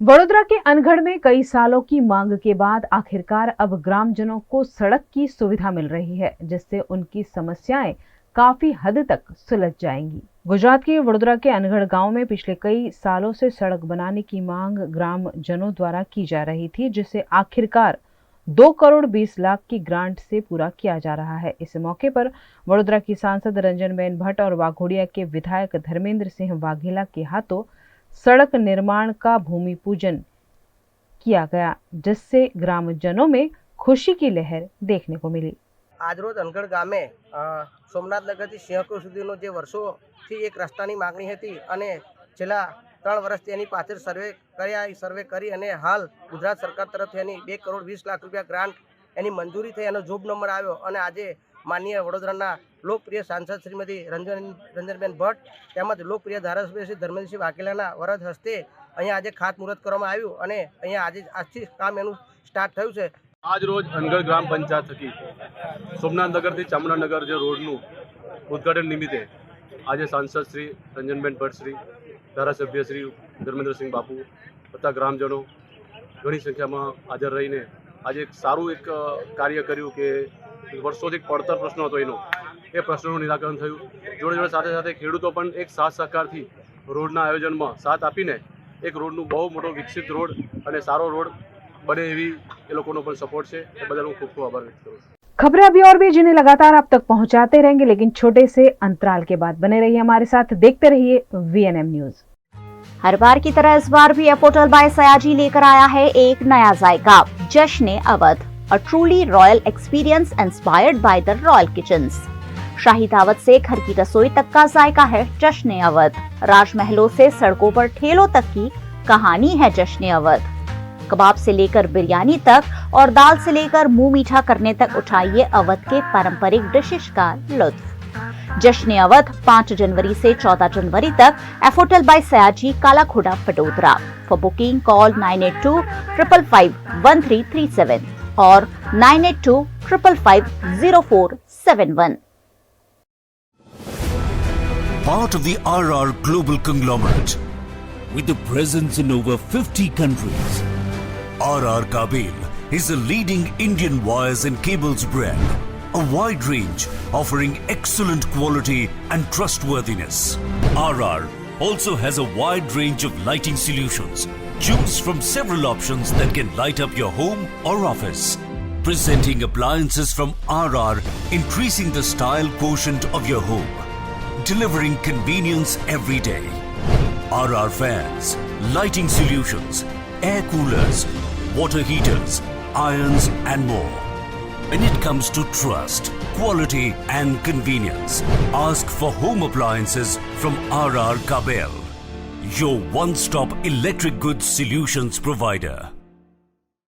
वडोदरा के अनगढ़ में कई सालों की मांग के बाद आखिरकार अब ग्रामजनों को सड़क की सुविधा मिल रही है, जिससे उनकी समस्याएं काफी हद तक सुलझ जाएंगी। गुजरात के वडोदरा के अनगढ़ गांव में पिछले कई सालों से सड़क बनाने की मांग ग्रामजनों द्वारा की जा रही थी, जिसे आखिरकार 2 करोड़ 20 लाख की ग्रांट से पूरा किया जा रहा है। इस मौके पर वडोदरा की सांसद रंजनबेन भट्ट और वाघोडिया के विधायक धर्मेंद्र सिंह वाघेला के हाथों सड़क निर्माण का भूमि पूजन किया गया, जिससे ग्रामजनों में खुशी की लहर देखने को मिली। आज रोज अनगढ़ गामे सोमनाथ नगर थी सिंहकोट सुधीनो जे वर्षोथी एक रस्तानी मागणी हती अने छेल्ला 3 वर्षथी एनी पाछळ सर्वे करी अने हाल गुजरात सरकार तरफथी एनी 2 करोड़ 20 लाख रुपया ग्रांट एनी मंजूरी थई एनो जोब नंबर आव्यो अने आजे माननीय वडोदराना लोकप्रिय सांसद श्रीमती रंजनबेन भट्ट તેમજ લોકપ્રિય ધારાસભ્ય શ્રી ધર્મેન્દ્રસિંહ વાઘેલાના વરદ હસ્તે અહીંયા આજે ખાતમુહૂર્ત કરવામાં આવ્યું અને અહીંયા આજથી કામ એનું સ્ટાર્ટ થયું છે। આજ રોજ અનગઢ ગ્રામ પંચાયત થકી સોમનાથનગરથી ચામુંડાનગર જે રોડનું ઉદ્ઘાટન નિમિત્તે આજે સાંસદ શ્રી રંજનબેન ભટ્ટ શ્રી, ધારાસભ્ય શ્રી ધર્મેન્દ્રસિંહ બાપુ તથા ગ્રામજનો ઘણી સંખ્યામાં હાજર રહીને આજે એક સારું એક કાર્ય કર્યું કે વર્ષોથી પડતર પ્રશ્નો હતો એનો એ પ્રશ્નોનું નિરાકરણ થયું। જોડે જોડે સાથે સાથે ખેડૂતો પણ એક સાથ સહકારથી રોડના આયોજનમાં સાથ આપીને એક રોડનું બહુ મોટો વિકસિત રોડ અને સારો રોડ બને એવી એ લોકોનો પણ સપોર્ટ છે। એ બદલ હું ખૂબ ખૂબ આભાર વ્યક્ત કરું છું। खबरें अभी और भी जिन्हें लगातार आप तक पहुंचाते रहेंगे, लेकिन छोटे से अंतराल के बाद बने रहिए हमारे साथ, देखते रहिए VNM न्यूज। हर बार की तरह इस बार भी एफोटल बाय सयाजी लेकर आया है एक नया जायका, Jashn Awadh, a truly royal experience inspired by the royal kitchens. शाही दावत से घर की रसोई तक का जायका है जश्न अवध। राजमहलों से सड़कों पर ठेलों तक की कहानी है जश्न अवध। कबाब से लेकर बिरयानी तक और दाल से लेकर मुंह मीठा करने तक उठाइए अवध के पारंपरिक डिशेस का लुत्फ। जश्न अवध 5 जनवरी से 14 जनवरी तक Effotel by Sayaji, Kalakhoda, Vadodara. For booking call 9825551337 और 9825550471। Part of the RR Global Conglomerate, with a presence in over 50 countries, RR Kabel is a leading Indian wires and cables brand, a wide range offering excellent quality and trustworthiness. RR also has a wide range of lighting solutions. Choose from several options that can light up your home or office. Presenting appliances from RR, increasing the style quotient of your home. Delivering convenience every day. RR fans, lighting solutions, air coolers, water heaters, irons and more. When it comes to trust, quality and convenience, ask for home appliances from RR Kabel, your one-stop electric goods solutions provider.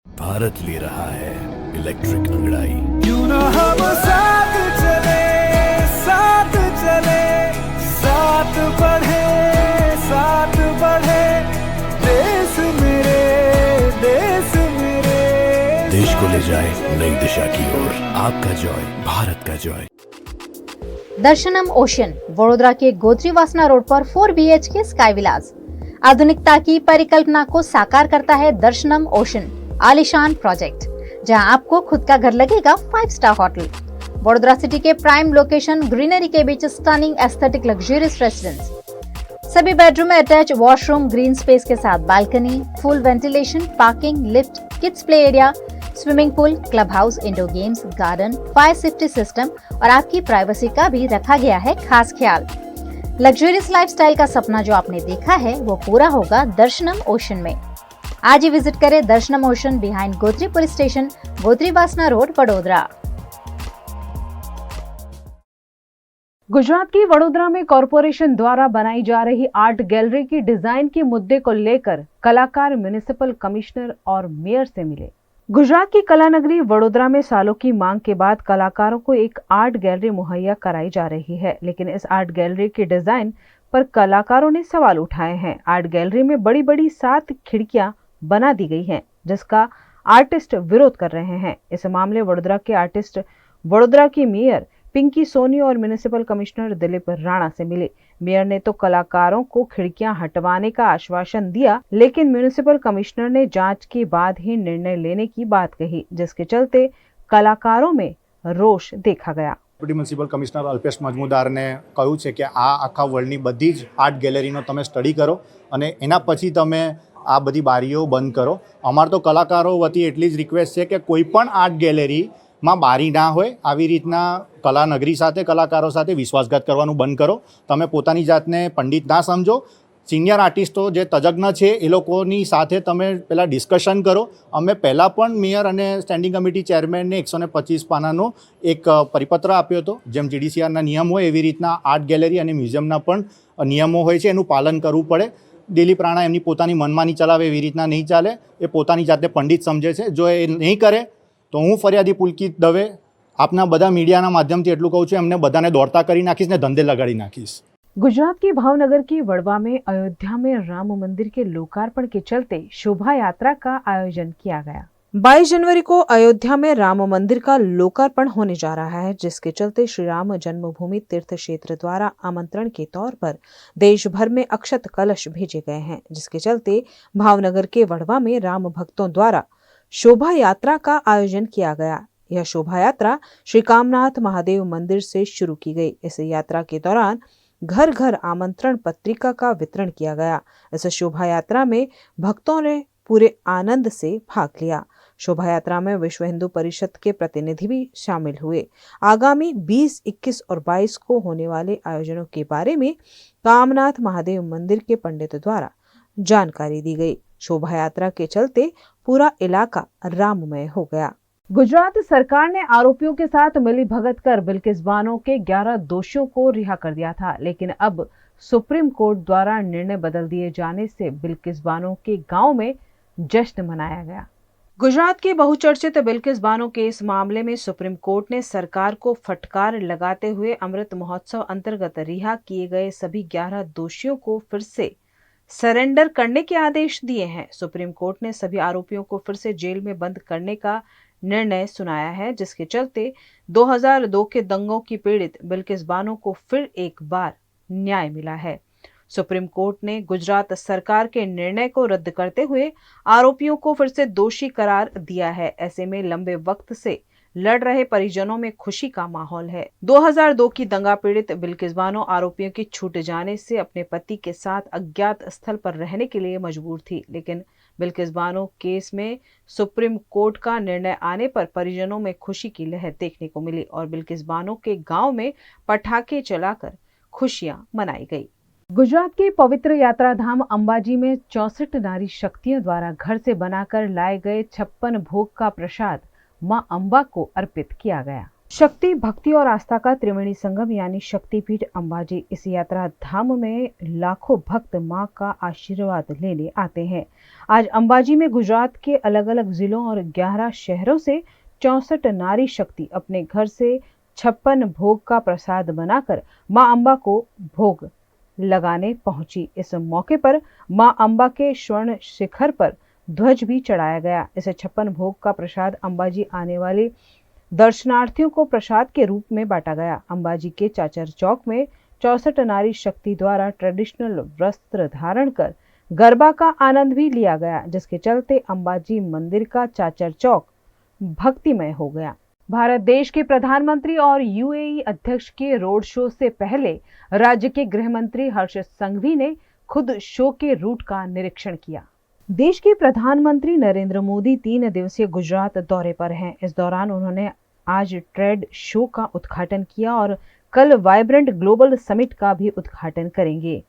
Bharat ले रहा है इलेक्ट्रिक अंगड़ाई। क्यों ना हम साथ चले, साथ चले, साथ बढ़े, साथ बढ़े, देश मेरे, देश मेरे, देश को ले जाए नई दिशा की ओर। आपका जॉय, भारत का जॉय। दर्शनम ओशन, वडोदरा के गोत्रीवासना रोड पर 4 BHK स्काई विलास। आधुनिकता की परिकल्पना को साकार करता है दर्शनम ओशन आलीशान प्रोजेक्ट, जहां आपको खुद का घर लगेगा 5 स्टार होटल। वडोदरा सिटी के प्राइम लोकेशन, ग्रीनरी के बीच स्टनिंग एस्थेटिक लग्जरियस रेसिडेंस। सभी बेडरूम में अटैच वॉशरूम, ग्रीन स्पेस के साथ balcony, full ventilation, parking, lift, kids play area, swimming pool, club house, indoor games, garden, fire safety system और आपकी प्राइवेसी का भी रखा गया है खास ख्याल। लग्जरियस लाइफस्टाइल का सपना जो आपने देखा है वो पूरा होगा दर्शनम ओशन में। आज ही विजिट करें दर्शनम ocean behind Gotri police station, गोत्रीवासना road, Vadodara. Gujarat की वडोदरा में कॉरपोरेशन द्वारा बनाई जा रही आर्ट गैलरी की डिजाइन के मुद्दे को लेकर कलाकार म्युनिसिपल कमिश्नर और मेयर से मिले। गुजरात की कला नगरी वडोदरा में सालों की मांग के बाद कलाकारों को एक आर्ट गैलरी मुहैया कराई जा रही है, लेकिन इस आर्ट गैलरी की डिजाइन पर कलाकारों ने सवाल उठाए हैं। आर्ट गैलरी में बड़ी बड़ी 7 खिड़कियां बना दी गई हैं, जिसका आर्टिस्ट विरोध कर रहे हैं। इस मामले वडोदरा के आर्टिस्ट वडोदरा की मेयर पिंकी सोनी और म्युनिसिपल कमिश्नर दिलीप राणा से मिले। मेयर ने तो कलाकारों को खिड़कियां हटवाने का आश्वासन दिया, लेकिन म्युनिसिपल कमिश्नर ने जांच के बाद ही निर्णय लेने की बात कही, जिसके चलते कलाकारों में रोष देखा गया। म्युनिसिपल कमिश्नर अल्पेश मजमूदार ने કહ્યું છે કે આ આખા વર્લ્ડની બધી જ આર્ટ ગેલેરીનો તમે સ્ટડી કરો અને એના પછી તમે આ બધી બારીઓ બંધ કરો। અમાર તો કલાકારો વતી એટલી જ રિક્વેસ્ટ છે કે કોઈ પણ આર્ટ ગેલેરી માં બારી ના હોય, આવી રીતના કલા નગરી સાથે કલાકારો સાથે વિશ્વાસઘાત કરવાનું બંધ કરો। તમે પોતાની જાતને પંડિત ના સમજો। સિનિયર આર્ટિસ્ટો જે તજજ્ઞ છે એ લોકોની સાથે તમે પહેલાં ડિસ્કશન કરો। અમે પહેલાં પણ મેયર અને સ્ટેન્ડિંગ કમિટી ચેરમેનને 125 પાનાનો એક પરિપત્ર આપ્યો હતો। જેમ GDCRના નિયમ હોય એવી રીતના આર્ટ ગેલેરી અને મ્યુઝિયમના પણ નિયમો હોય છે, એનું પાલન કરવું પડે। દિલીપ રાણા એમની પોતાની મનમાની ચલાવે એવી રીતના નહીં ચાલે। એ પોતાની જાતને પંડિત સમજે છે, જો એ નહીં કરે તો હું ફરિયાદી પુલકિત દવે આપના બધા મીડિયાના માધ્યમથી એટલું કહું છું, એમને બધાને દોડતા કરી નાખીશ ને ધંધે લગાડી નાખીશ। गुजरात के भावनगर की वडवा में अयोध्या में राम मंदिर के लोकार्पण के चलते शोभा यात्रा का आयोजन किया गया। 22 जनवरी को अयोध्या में राम मंदिर का लोकार्पण होने जा रहा है, जिसके चलते श्री राम जन्मभूमि तीर्थ क्षेत्र द्वारा आमंत्रण के तौर पर देश भर में अक्षत कलश भेजे गए हैं, जिसके चलते भावनगर के वडवा में राम भक्तों द्वारा शोभा यात्रा का आयोजन किया गया। यह शोभा यात्रा श्री कामनाथ महादेव मंदिर से शुरू की गई। इस यात्रा के दौरान घर घर आमंत्रण पत्रिका का वितरण किया गया। इस शोभा यात्रा में भक्तों ने पूरे आनंद से भाग लिया। शोभा यात्रा में विश्व हिंदू परिषद के प्रतिनिधि भी शामिल हुए। आगामी 20, 21 और 22 को होने वाले आयोजनों के बारे में कामनाथ महादेव मंदिर के पंडित द्वारा जानकारी दी गई। शोभा यात्रा के चलते पूरा इलाका राममय हो गया। गुजरात सरकार ने आरोपियों के साथ मिली भगत कर बिल्किस बानो के 11 दोषियों को रिहा कर दिया था, लेकिन अब सुप्रीम कोर्ट द्वारा निर्णय बदल दिए जाने से बिल्किस बानो के गांव में जश्न मनाया गया। गुजरात के बहुचर्चित बिल्किस बानो के इस मामले में सुप्रीम कोर्ट ने सरकार को फटकार लगाते हुए अमृत महोत्सव अंतर्गत रिहा किए गए सभी 11 दोषियों को फिर से सरेंडर करने के आदेश दिए हैं। सुप्रीम कोर्ट ने सभी आरोपियों को फिर से जेल में बंद करने का निर्णय सुनाया है, जिसके चलते 2002 के दंगों की पीड़ित बिल्किस बानो को फिर एक बार न्याय मिला है। सुप्रीम कोर्ट ने गुजरात सरकार के निर्णय को रद्द करते हुए आरोपियों को फिर से दोषी करार दिया है। ऐसे में लंबे वक्त से लड़ रहे परिजनों में खुशी का माहौल है। 2002 की दंगा पीड़ित बिल्किस बानो आरोपियों की छूट जाने से अपने पति के साथ अज्ञात स्थल पर रहने के लिए मजबूर थी, लेकिन बिल्किस बानो केस में सुप्रीम कोर्ट का निर्णय आने पर परिजनों में खुशी की लहर देखने को मिली और बिल्किस बानो के गांव में पटाखे चलाकर खुशियां मनाई गई। गुजरात के पवित्र यात्रा धाम अंबाजी में 64 नारी शक्तियों द्वारा घर से बनाकर लाए गए 56 भोग का प्रसाद मां अंबा को अर्पित किया गया। शक्ति, भक्ति और आस्था का त्रिवेणी संगम यानी शक्तिपीठ अंबाजी, इस यात्रा धाम में लाखों भक्त मां का आशीर्वाद लेने आते हैं। आज अंबाजी में गुजरात के अलग अलग जिलों और 11 शहरों से 64 नारी शक्ति अपने घर से 56 भोग का प्रसाद बनाकर मां अंबा को भोग लगाने पहुंची। इस मौके पर मां अंबा के स्वर्ण शिखर पर ध्वज भी चढ़ाया गया। इसे 56 भोग का प्रसाद अंबाजी आने वाले दर्शनार्थियों को प्रसाद के रूप में बांटा गया। अंबाजी के चाचर चौक में 64 नारी शक्ति द्वारा ट्रेडिशनल वस्त्र धारण कर गरबा का आनंद भी लिया गया, जिसके चलते अंबाजी मंदिर का चाचर चौक भक्तिमय हो गया। भारत देश के प्रधानमंत्री और यूएई अध्यक्ष के रोड शो से पहले राज्य के गृह मंत्री हर्ष संघवी ने खुद शो के रूट का निरीक्षण किया। देश के प्रधानमंत्री नरेंद्र मोदी 3 दिवसीय गुजरात दौरे पर हैं। इस दौरान उन्होंने आज ट्रेड शो का उद्घाटन किया और कल वाइब्रेंट ग्लोबल समिट का भी उद्घाटन करेंगे।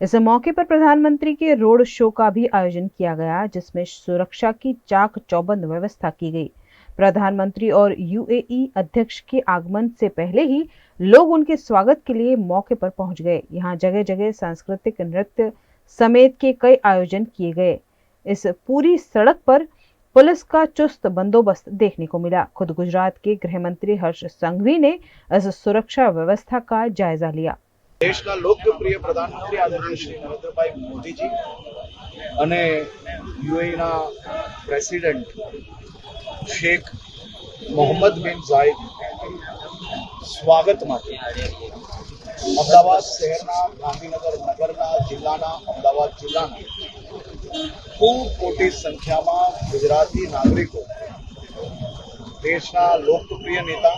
इस मौके पर प्रधानमंत्री के रोड शो का भी आयोजन किया गया, जिसमें सुरक्षा की चाक चौबंद व्यवस्था की गई। प्रधानमंत्री और यूएई अध्यक्ष के आगमन से पहले ही लोग उनके स्वागत के लिए मौके पर पहुंच गए। यहाँ जगह जगह सांस्कृतिक नृत्य समेत के कई आयोजन किए गए। इस पूरी सड़क पर पुलिस का चुस्त बंदोबस्त देखने को मिला। खुद गुजरात के गृह मंत्री हर्ष संघवी ने इस सुरक्षा व्यवस्था का जायजा लिया। देशना लोकप्रिय प्रधानमंत्री आदरणीय श्री नरेंद्रभाई मोदीजी અને યુએઈના પ્રેસિડેન્ટ શેખ મોહમ્મદ બિન ઝાયદ સ્વાગત માટે અમદાવાદ શહેરના ગાંધીનગર નગરના જિલ્લાના અમદાવાદ જિલ્લાના ખૂબ મોટી સંખ્યામાં ગુજરાતી નાગરિકો દેશના લોકપ્રિય નેતા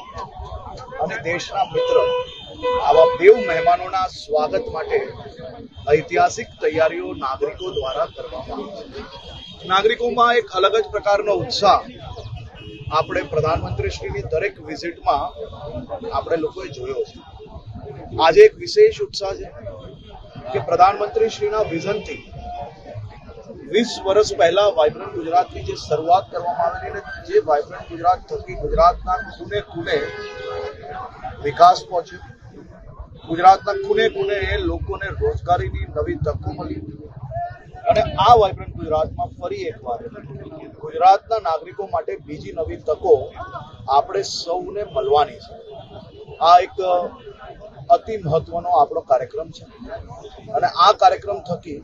અને દેશના મિત્ર આવા દેવ મહેમાનોના સ્વાગત માટે ऐतिहासिक तैयारीओ नागरिकों द्वारा करवामां આવી છે। नागरिकों एक अलग ज प्रकारनो उत्साह આપણે પ્રધાનમંત્રીશ્રીની દરેક વિઝિટમાં આપણે લોકોએ જોયો છે। આજે એક વિશેષ ઉત્સાહ છે કે પ્રધાનમંત્રીશ્રીના વિઝનથી 20 વર્ષ પહેલા વાઇબ્રન્ટ ગુજરાતની જે શરૂઆત કરવામાં આવેલી અને જે વાઇબ્રન્ટ ગુજરાત થકી ગુજરાતના ખૂણે ખૂણે વિકાસ પહોંચ્યો, ગુજરાતના ખૂણે ખૂણે લોકોને રોજગારીની નવી તકો મળી અને આ વાઇબ્રન્ટ ગુજરાતમાં ફરી એકવાર ગુજરાતના નાગરિકો માટે બીજી નવી તકો આપણે સૌને મળવાની છે। આ એક અતિ મહત્વનો આપણો કાર્યક્રમ છે અને આ કાર્યક્રમ થકી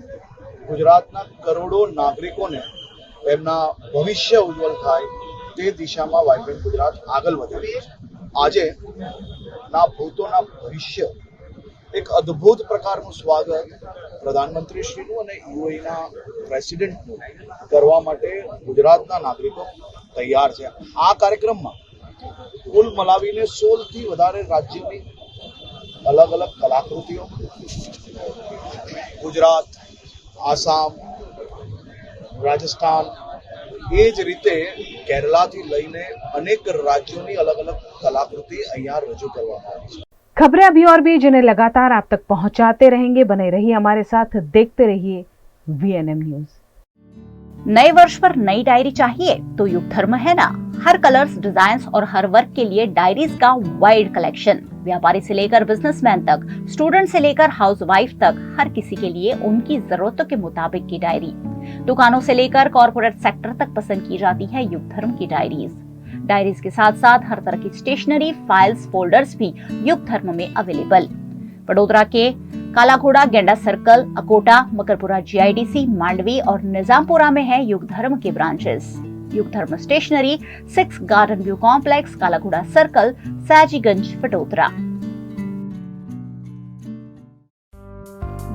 ગુજરાતના કરોડો નાગરિકોને એમના ભવિષ્ય ઉજ્જવળ થાય તે દિશામાં વાઇબ્રન્ટ ગુજરાત આગળ વધી રહ્યું છે। આજે ના ભૂતોના ભવિષ્ય એક અદ્ભુત પ્રકારનું સ્વાગત પ્રધાનમંત્રીશ્રીનું અને યુએઈના પ્રેસિડેન્ટનું કરવા માટે ગુજરાતના નાગરિકો તૈયાર છે। આ કાર્યક્રમમાં કુલ મલાવીને 16થી વધારે રાજ્યોની અલગ અલગ કલાકૃતિઓ ગુજરાત, આસામ, રાજસ્થાન, એ જ રીતે કેરલાથી લઈને અનેક રાજ્યોની અલગ અલગ કલાકૃતિ અહીંયા રજૂ કરવામાં આવી છે। खबरें अभी और भी जिन्हें लगातार आप तक पहुंचाते रहेंगे। बने रहिए हमारे साथ, देखते रहिए VNM न्यूज। नए वर्ष पर नई डायरी चाहिए तो युग धर्म है ना। हर कलर्स, डिजाइन्स और हर वर्क के लिए डायरीज का वाइड कलेक्शन। व्यापारी से लेकर बिजनेसमैन तक, स्टूडेंट से लेकर हाउसवाइफ तक, हर किसी के लिए उनकी जरूरतों के मुताबिक की डायरी। दुकानों से लेकर कॉर्पोरेट सेक्टर तक पसंद की जाती है युग धर्म की डायरीज। डायरीज के साथ साथ हर तरह की स्टेशनरी, फाइल्स, फोल्डर्स भी युग धर्म में अवेलेबल। वडोदरा के काला घोड़ा, गेंडा सर्कल, अकोटा, मकरपुरा GIDC, मांडवी और निजामपुरा में है युग धर्म के ब्रांचेस। युग धर्म स्टेशनरी 6 गार्डन व्यू कॉम्प्लेक्स, काला घोड़ा सर्कल, सयाजीगंज, वडोदरा।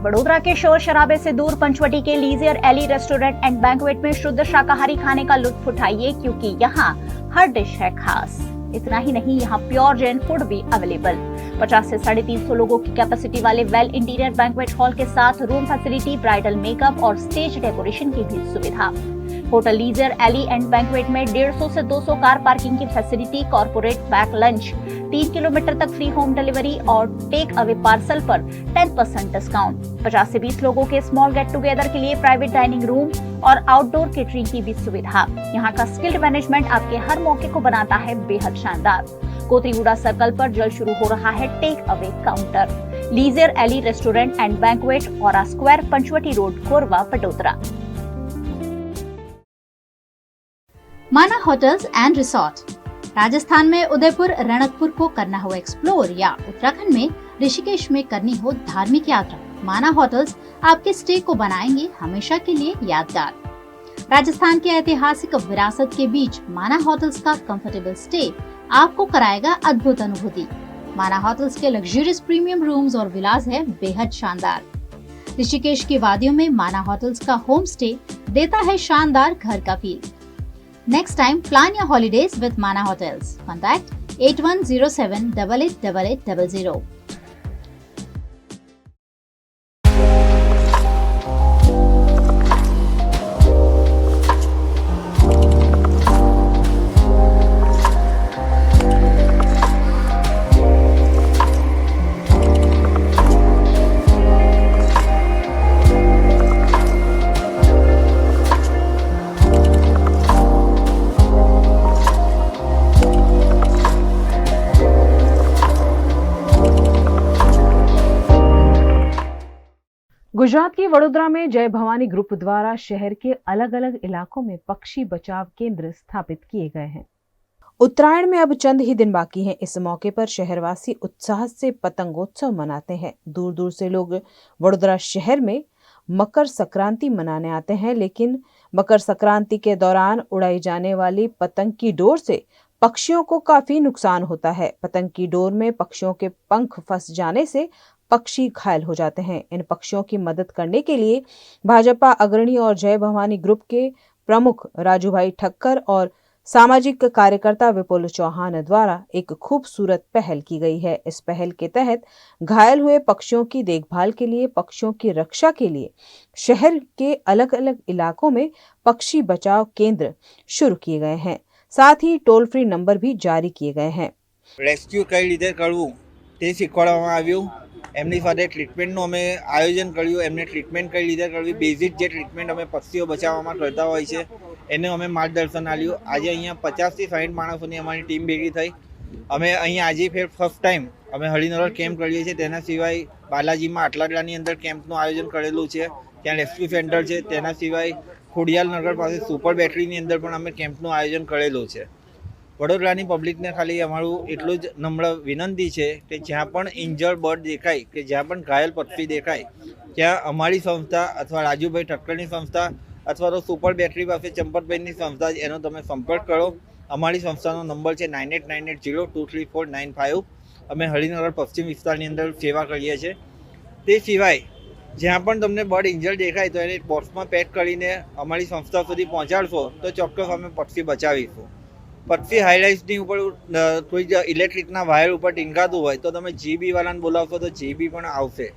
वडोदरा के शोर शराबे से दूर पंचवटी के लीजियर एली रेस्टोरेंट एंड बैंक्वेट में शुद्ध शाकाहारी खाने का लुत्फ उठाइए, क्योंकि यहाँ हर डिश है खास। इतना ही नहीं, यहाँ प्योर जैन फूड भी अवेलेबल। 50 से 350 लोगों की कैपेसिटी वाले वेल इंटीरियर बैंक्वेट हॉल के साथ रूम फैसिलिटी, ब्राइडल मेकअप और स्टेज डेकोरेशन की भी सुविधा। Hotel Leisure Alley and banquet में 150 से 200 कार पार्किंग की facility, corporate pack lunch, 3 kilometre तक फ्री होम डिलीवरी और टेक अवे पार्सल पर 10% डिस्काउंट। 50 से 20 लोगों के स्मॉल गेट टुगेदर के लिए प्राइवेट डाइनिंग रूम और आउटडोर केटरिंग की भी सुविधा। यहाँ का स्किल्ड मैनेजमेंट आपके हर मौके को बनाता है बेहद शानदार। कोतरीगुड़ा सर्कल पर जल्द शुरू हो रहा है take away counter. Leisure Alley restaurant and banquet, Aura Square, Panchavati road, Korba, Vadodara. Mana hotels and resort. Rajasthan में उदयपुर, रणकपुर को करना हो एक्सप्लोर या उत्तराखंड में ऋषिकेश में करनी हो धार्मिक यात्रा, माना होटल्स आपके स्टे को बनाएंगे हमेशा के लिए यादगार। राजस्थान के ऐतिहासिक विरासत के बीच माना होटल्स का कंफर्टेबल स्टे आपको कराएगा अद्भुत अनुभूति। माना होटल्स के लग्जरियस प्रीमियम रूम्स और विलास है बेहद शानदार। ऋषिकेश की वादियों में माना होटल्स का होम स्टे देता है शानदार घर का feel. Next time plan your holidays with माना होटल्स। कॉन्टैक्ट 8107888800। गुजरात के वडोदरा में जय भवानी ग्रुप द्वारा शहर के अलग अलग इलाकों में पक्षी बचाव केंद्र स्थापित किए गए हैं। उत्तरायण में अब चंद ही दिन बाकी हैं। इस मौके पर शहरवासी उत्साह से पतंगोत्सव मनाते हैं। दूर दूर से लोग वडोदरा शहर में मकर संक्रांति मनाने आते हैं, लेकिन मकर संक्रांति के दौरान उड़ाई जाने वाली पतंग की डोर से पक्षियों को काफी नुकसान होता है। पतंग की डोर में पक्षियों के पंख फंस जाने से पक्षी घायल हो जाते हैं। इन पक्षियों की मदद करने के लिए भाजपा अग्रणी और जय भवानी ग्रुप के प्रमुख राजूभाई ठक्कर और सामाजिक कार्यकर्ता विपुल चौहान द्वारा एक खूबसूरत पहल की गई है। इस पहल के तहत घायल हुए पक्षियों की देखभाल के लिए, पक्षियों की रक्षा के लिए शहर के अलग अलग इलाकों में पक्षी बचाव केंद्र शुरू किए गए हैं। साथ ही टोल फ्री नंबर भी जारी किए गए हैं। रेस्क्यू कई रीते करवू ते शीखवाडवामां आव्युं। एमनी साथे ट्रीटमेंटनुं अमे आयोजन कर्युं। एमने ट्रीटमेंट कई रीते करवी, बेसिक जे ट्रीटमेंट अमे पक्षीओ बचाववामां करता होय छे एने अमे मार्गदर्शन आप्युं। आज अहींया 50 થી 60 माणसोनी अमारी टीम भेगी थई। अमे अहींया आजे फेर फर्स्ट टाइम अमे हरिनगर केम्प करीए छीए। तेना सिवाय बालाजीमां आटलाडलानी अंदर केम्पनुं आयोजन करेलुं छे। त्यां रेस्क्यू सेंटर छे। तेना सिवाय खोडियाल नगर पासे सुपर बेटरीनी अंदर पण अमे केम्पनुं आयोजन करेलुं छे। वडोदरानी पब्लिकने खाली अमारुं एटલું જ नम्र विनंती છે કે જ્યાં પણ ઇન્જર્ડ બર્ડ દેખાય, કે જ્યાં પણ ઘાયલ પક્ષી દેખાય, ત્યાં અમારી સંસ્થા અથવા રાજુભાઈ ઠક્કરની સંસ્થા અથવા તો સુપર બેટરી પાસે ચંપતભાઈની સંસ્થા એનો તમે સંપર્ક કરો। અમારી સંસ્થાનો નંબર છે 9898023495। અમે હરિનગર પશ્ચિમ વિસ્તારની અંદર સેવા કરીએ છીએ। તે સિવાય જ્યાં પણ તમને બર્ડ ઇન્જર્ડ દેખાય તો એને બોક્સમાં પેક કરીને અમારી સંસ્થા સુધી પહોંચાડશો તો ચોક્કસ અમે પક્ષી બચાવીશું। पक्षी हाईलाइट्सनी ऊपर कोई इलेक्ट्रिकना वायर ऊपर टींकातुं होय तो तमे जीबी वाळाने बोलावशो तो जीबी पण आवशे।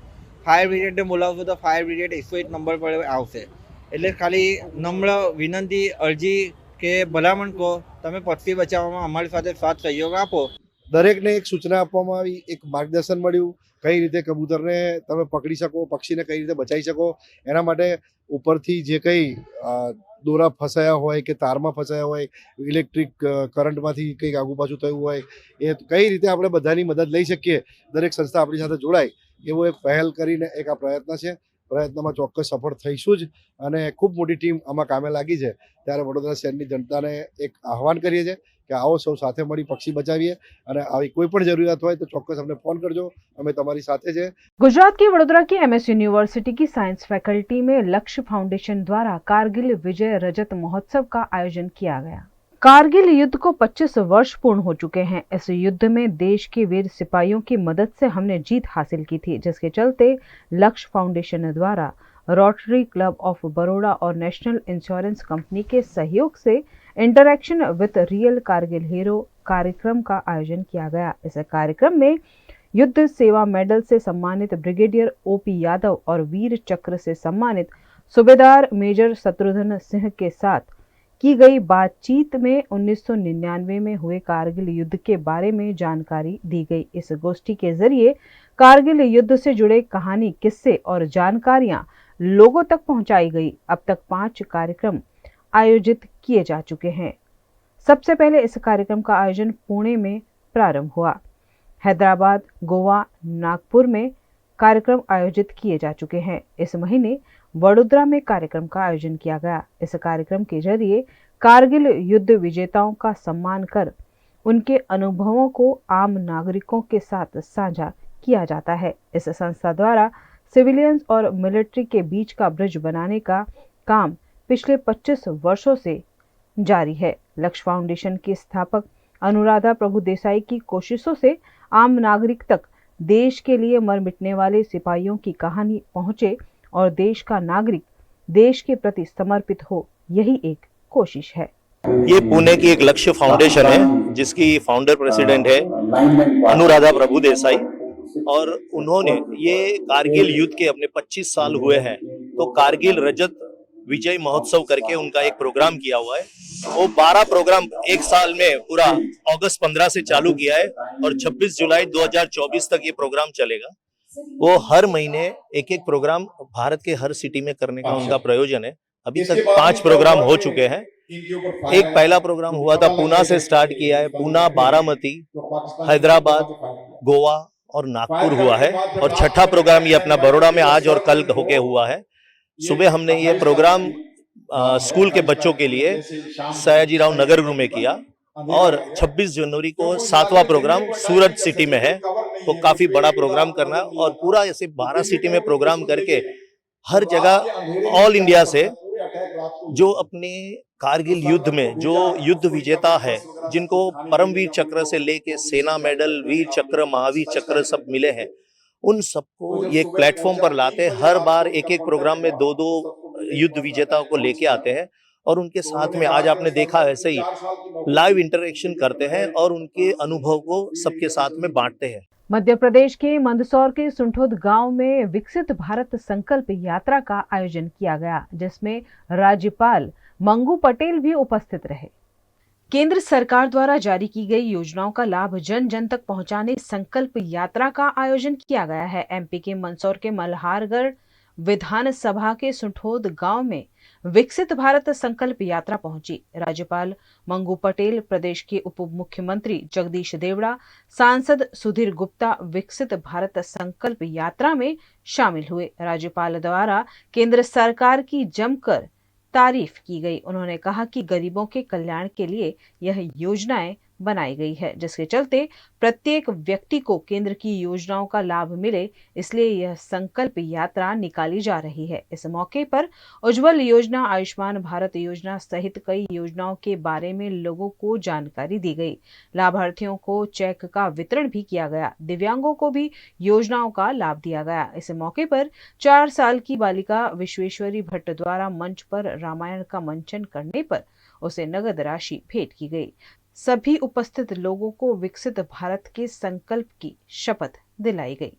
फायर ब्रिगेडने बोलावशो तो फायर ब्रिगेड 108 नंबर पर आवशे। एटले खाली नम्र विनंती, अरजी के भलामण को तमे पक्षी बचाववामां अमारी साथे साथ सहयोग आपो। दरेकने एक सूचना आपवामां आवी, एक मार्गदर्शन मळ्युं कई रीते कबूतरने तमे पकड़ी शको, पक्षीने कई रीते बचावी शको। एना माटे उपरथी जे कई दोरा फसाया होय के तारमा फसाया होय, इलेक्ट्रिक करंटमांथी कंईक आगू पाछुं थयुं होय, ए कई रीते आपणे बधानी मदद लई शकीए। दरेक संस्था आपणी साथे जोड़ाय एवो एक पहल करीने एक आ प्रयत्न छे। प्रयत्નમાં ચોક્કસ સફળ થઈશું જ અને ખૂબ મોટી ટીમ આમાં કામે લાગી છે। ત્યારે વડોદરા શહેરની જનતાને એક આહવાન કરીએ છીએ કે આવો સૌ સાથે મળી પક્ષી બચાવીએ અને આવી કોઈ પણ જરૂરિયાત હોય તો ચોક્કસ અમને ફોન કરજો, અમે તમારી સાથે છે। गुजरात के वडोदरा की एमएस यूनिवर्सिटी की साइंस फैकल्टी में लक्ष्य फाउंडेशन द्वारा कारगिल विजय रजत महोत्सव का आयोजन किया गया। कारगिल युद्ध को 25 वर्ष पूर्ण हो चुके हैं। इस युद्ध में देश के वीर सिपाहियों की मदद से हमने जीत हासिल की थी, जिसके चलते लक्ष्य फाउंडेशन द्वारा रोटरी क्लब ऑफ बड़ौदा और नेशनल इंश्योरेंस कंपनी के सहयोग से interaction with real Kargil hero कार्यक्रम का आयोजन किया गया। इस कार्यक्रम में युद्ध सेवा मेडल से सम्मानित ब्रिगेडियर ओपी यादव और वीर चक्र से सम्मानित सूबेदार मेजर शत्रुघ्न सिंह के साथ की गई बातचीत में 1999 में हुए कारगिल युद्ध के बारे में जानकारी दी गई। इस गोष्ठी के जरिए कारगिल युद्ध से जुड़े कहानी, किस्से और जानकारियां लोगों तक पहुंचाई गई। अब तक 5 कार्यक्रम आयोजित किए जा चुके हैं। सबसे पहले इस कार्यक्रम का आयोजन पुणे में प्रारंभ हुआ। हैदराबाद, गोवा, नागपुर में कार्यक्रम आयोजित किए जा चुके हैं। इस महीने वडोदरा में कार्यक्रम का आयोजन किया गया। इस कार्यक्रम के जरिए कारगिल युद्ध विजेताओं का सम्मान कर उनके अनुभवों को आम नागरिकों के साथ साझा किया जाता है। इस संस्था द्वारा सिविलियंस और मिलिट्री के बीच का ब्रिज बनाने का काम पिछले 25 वर्षों से जारी है। लक्ष्य फाउंडेशन के स्थापक अनुराधा प्रभुदेसाई की कोशिशों से आम नागरिक तक देश के लिए मर मिटने वाले सिपाहियों की कहानी पहुंचे और देश का नागरिक देश के प्रति समर्पित हो, यही एक कोशिश है। ये पुणे की एक लक्ष्य फाउंडेशन है जिसकी फाउंडर प्रेसिडेंट है अनुराधा प्रभुदेसाई, और उन्होंने ये कारगिल युद्ध के अपने 25 साल हुए हैं तो कारगिल रजत विजय महोत्सव करके उनका एक प्रोग्राम किया हुआ है। वो 12 प्रोग्राम एक साल में पूरा अगस्त 15 से चालू किया है और 26 जुलाई 2024 तक ये प्रोग्राम चलेगा। वो हर महीने एक एक प्रोग्राम भारत के हर सिटी में करने का उनका प्रयोजन है। अभी तक 5 प्रोग्राम हो चुके हैं। एक पहला प्रोग्राम हुआ था पूना से स्टार्ट किया है, पूना, बारामती, हैदराबाद, गोवा और नागपुर हुआ है, और छठा प्रोग्राम ये अपना बड़ौदा में आज और कल होके हुआ है। सुबह हमने ये प्रोग्राम स्कूल के बच्चों के लिए सयाजीराव नगर गृह में किया, और 26 जनवरी को 7वां प्रोग्राम सूरत सिटी में है। तो काफी बड़ा प्रोग्राम करना और पूरा ऐसे 12 सिटी में प्रोग्राम करके हर जगह ऑल इंडिया से जो अपने कारगिल युद्ध में जो युद्ध विजेता है, जिनको परमवीर चक्र से लेके सेना मेडल, वीर चक्र, महावीर चक्र सब मिले हैं, उन सबको ये एक प्लेटफॉर्म पर लाते हैं। हर बार एक एक प्रोग्राम में 2-2 युद्ध विजेताओं को लेके आते हैं और उनके साथ में आज आपने देखा ऐसे ही लाइव इंटरेक्शन करते हैं और उनके अनुभव को सबके साथ में बांटते हैं। मध्य प्रदेश के मंदसौर के सुंठोद गांव में विकसित भारत संकल्प यात्रा का आयोजन किया गया, जिसमें राज्यपाल मंगू पटेल भी उपस्थित रहे। केंद्र सरकार द्वारा जारी की गई योजनाओं का लाभ जन जन तक पहुंचाने संकल्प यात्रा का आयोजन किया गया है। एमपी के मंदसौर के मल्हारगढ़ विधानसभा के सुंठोद गांव में विकसित भारत संकल्प यात्रा पहुंची। राज्यपाल मंगू पटेल, प्रदेश के उप मुख्यमंत्री जगदीश देवड़ा, सांसद सुधीर गुप्ता विकसित भारत संकल्प यात्रा में शामिल हुए। राज्यपाल द्वारा केंद्र सरकार की जमकर तारीफ की गई। उन्होंने कहा कि गरीबों के कल्याण के लिए यह योजनाएं बनाई गई है, जिसके चलते प्रत्येक व्यक्ति को केंद्र की योजनाओं का लाभ मिले, इसलिए यह संकल्प यात्रा निकाली जा रही है। इस मौके पर उज्ज्वल योजना, आयुष्मान भारत योजना सहित कई योजनाओं के बारे में लोगों को जानकारी दी गई। लाभार्थियों को चेक का वितरण भी किया गया। दिव्यांगों को भी योजनाओं का लाभ दिया गया। इस मौके पर 4 साल की बालिका विश्वेश्वरी भट्ट द्वारा मंच पर रामायण का मंचन करने पर उसे नगद राशि भेंट की गई। सभी उपस्थित लोगों को विकसित भारत के संकल्प की शपथ दिलाई गई।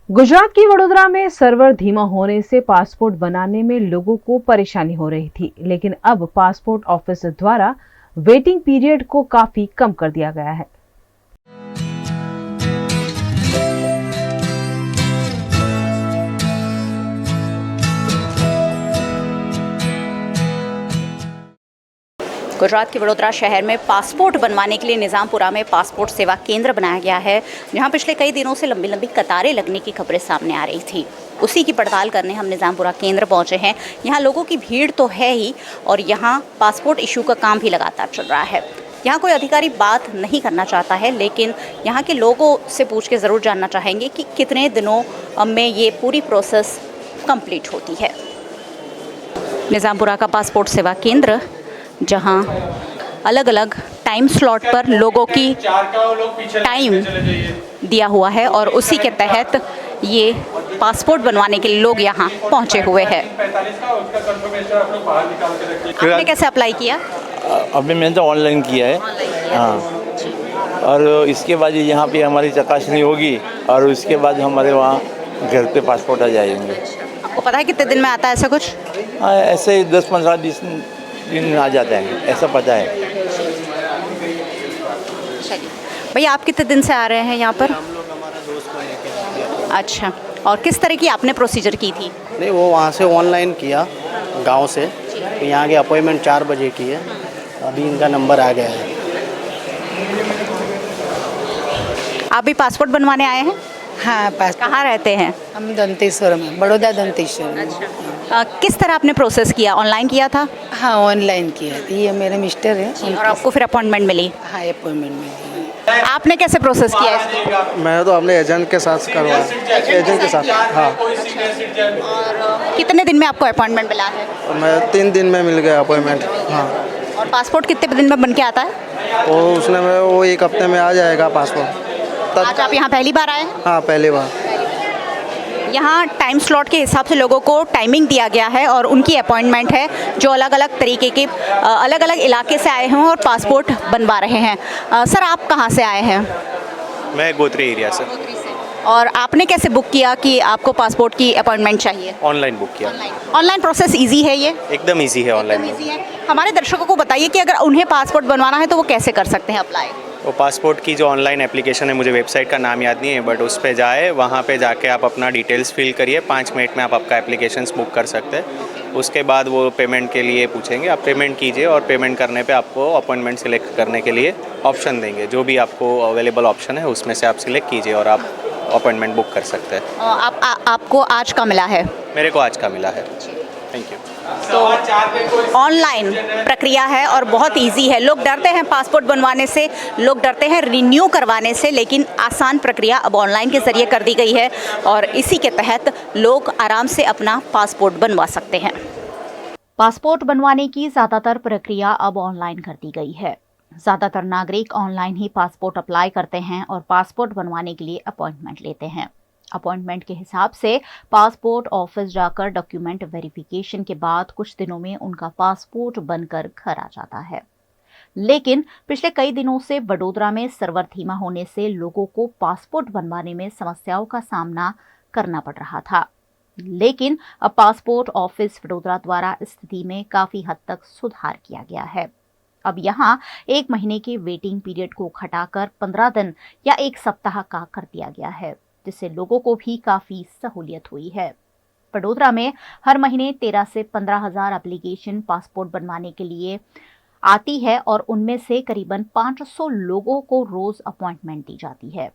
गुजरात की वडोदरा में सर्वर धीमा होने से पासपोर्ट बनाने में लोगों को परेशानी हो रही थी, लेकिन अब पासपोर्ट ऑफिस द्वारा वेटिंग पीरियड को काफी कम कर दिया गया है। गुजरात के वडोदरा शहर में पासपोर्ट बनवाने के लिए निज़ामपुरा में पासपोर्ट सेवा केंद्र बनाया गया है, जहां पिछले कई दिनों से लंबी लंबी कतारें लगने की खबरें सामने आ रही थी। उसी की पड़ताल करने हम निज़ामपुरा केंद्र पहुंचे हैं। यहां लोगों की भीड़ तो है ही, और यहां पासपोर्ट इशू का काम भी लगातार चल रहा है। यहाँ कोई अधिकारी बात नहीं करना चाहता है, लेकिन यहाँ के लोगों से पूछ के ज़रूर जानना चाहेंगे कि कितने दिनों में ये पूरी प्रोसेस कंप्लीट होती है। निज़ामपुरा का पासपोर्ट सेवा केंद्र, जहां अलग अलग टाइम स्लॉट पर लोगों की टाइम दिया हुआ है और उसी के तहत ये पासपोर्ट बनवाने के लिए लोग यहां पहुंचे हुए हैं। आपने कैसे अप्लाई किया? अभी मैंने तो ऑनलाइन किया है। हाँ, और इसके बाद यहाँ पे हमारी चकासनी होगी और उसके बाद हमारे वहाँ घर पे पासपोर्ट आ जाएंगे। आपको पता है कितने दिन में आता है ऐसा कुछ? हाँ, ऐसे ही 10-15 दिन आ जाता है, ऐसा पता है। चलिए भैया, आप कितने दिन से आ रहे हैं यहाँ पर? हम लोग हमारा दोस्त को लेके। अच्छा, और किस तरह की आपने प्रोसीजर की थी? नहीं, वो वहाँ से ऑनलाइन किया गांव से। तो यहाँ की अपॉइंटमेंट 4 बजे की है, अभी इनका नंबर आ गया है। आप भी पासपोर्ट बनवाने आए हैं? हाँ, कहाँ रहते हैं? हम दंतेश्वर में, बड़ौदा दंतेश्वर में। अच्छा, किस तरह आपने प्रोसेस किया? ऑनलाइन किया था? हाँ, ऑनलाइन किया था। ये मेरे मिस्टर हैं। और आपको फिर अपॉइंटमेंट मिली? हाँ, अपॉइंटमेंट मिली। आपने कैसे प्रोसेस किया इसको? मैं तो अपने एजेंट के साथ करवाया, एजेंट के साथ, हाँ। और कितने दिन में आपको अपॉइंटमेंट मिला है? मैं 3 दिन में मिल गया अपॉइंटमेंट, हाँ। और पासपोर्ट कितने दिन में बन के आता है? वो 1 हफ्ते में आ जाएगा पासपोर्ट। आज आप यहाँ पहली बार आए हैं? हाँ, पहली बार। यहाँ टाइम स्लॉट के हिसाब से लोगों को टाइमिंग दिया गया है और उनकी अपॉइंटमेंट है जो अलग अलग तरीके के अलग अलग इलाके से आए हैं और पासपोर्ट बनवा रहे हैं। सर, आप कहाँ से आए हैं? मैं गोत्री एरिया से। और आपने कैसे बुक किया कि आपको पासपोर्ट की अपॉइंटमेंट चाहिए? ऑनलाइन बुक किया। ऑनलाइन प्रोसेस इजी है ये? एकदम इजी है ऑनलाइन। इजी है। हमारे दर्शकों को बताइए कि अगर उन्हें पासपोर्ट बनवाना है तो वो कैसे कर सकते हैं अप्लाई? वो पासपोर्ट की जो ऑनलाइन एप्लीकेशन है, मुझे वेबसाइट का नाम याद नहीं है, बट उस पर जाए, वहाँ पे जाके आप अपना डिटेल्स फिल करिए, 5 मिनट में आप आपका एप्लीकेशन बुक कर सकते हैं। उसके बाद वो पेमेंट के लिए पूछेंगे, आप पेमेंट कीजिए और पेमेंट करने पे आपको अपॉइंटमेंट सिलेक्ट करने के लिए ऑप्शन देंगे। जो भी आपको अवेलेबल ऑप्शन है उसमें से आप सिलेक्ट कीजिए और आप अपॉइंटमेंट बुक कर सकते हैं। आपको आज का मिला है? मेरे को आज का मिला है। Thank you. तो ऑनलाइन प्रक्रिया है और बहुत इजी है। लोग डरते हैं पासपोर्ट बनवाने से, लोग डरते हैं रिन्यू करवाने से, लेकिन आसान प्रक्रिया अब ऑनलाइन के ज़रिए कर दी गई है और इसी के तहत लोग आराम से अपना पासपोर्ट बनवा सकते हैं। पासपोर्ट बनवाने की ज़्यादातर प्रक्रिया अब ऑनलाइन कर दी गई है। ज़्यादातर नागरिक ऑनलाइन ही पासपोर्ट अप्लाई करते हैं और पासपोर्ट बनवाने के लिए अपॉइंटमेंट लेते हैं। अपॉइंटमेंट के हिसाब से पासपोर्ट ऑफिस जाकर डॉक्यूमेंट वेरिफिकेशन के बाद कुछ दिनों में उनका पासपोर्ट बनकर घर आ जाता है। लेकिन पिछले कई दिनों से वडोदरा में सर्वर धीमा होने से लोगों को पासपोर्ट बनवाने में समस्याओं का सामना करना पड़ रहा था। लेकिन अब पासपोर्ट ऑफिस वडोदरा द्वारा स्थिति में काफी हद तक सुधार किया गया है। अब यहाँ 1 महीने के वेटिंग पीरियड को घटाकर 15 दिन या 1 सप्ताह का कर दिया गया है, जिससे लोगों को भी काफी सहूलियत हुई है। वडोदरा में हर महीने 13 से 15 हज़ार एप्लीकेशन पासपोर्ट बनवाने के लिए आती है और उनमें से करीबन 500 लोगों को रोज अपॉइंटमेंट दी जाती है।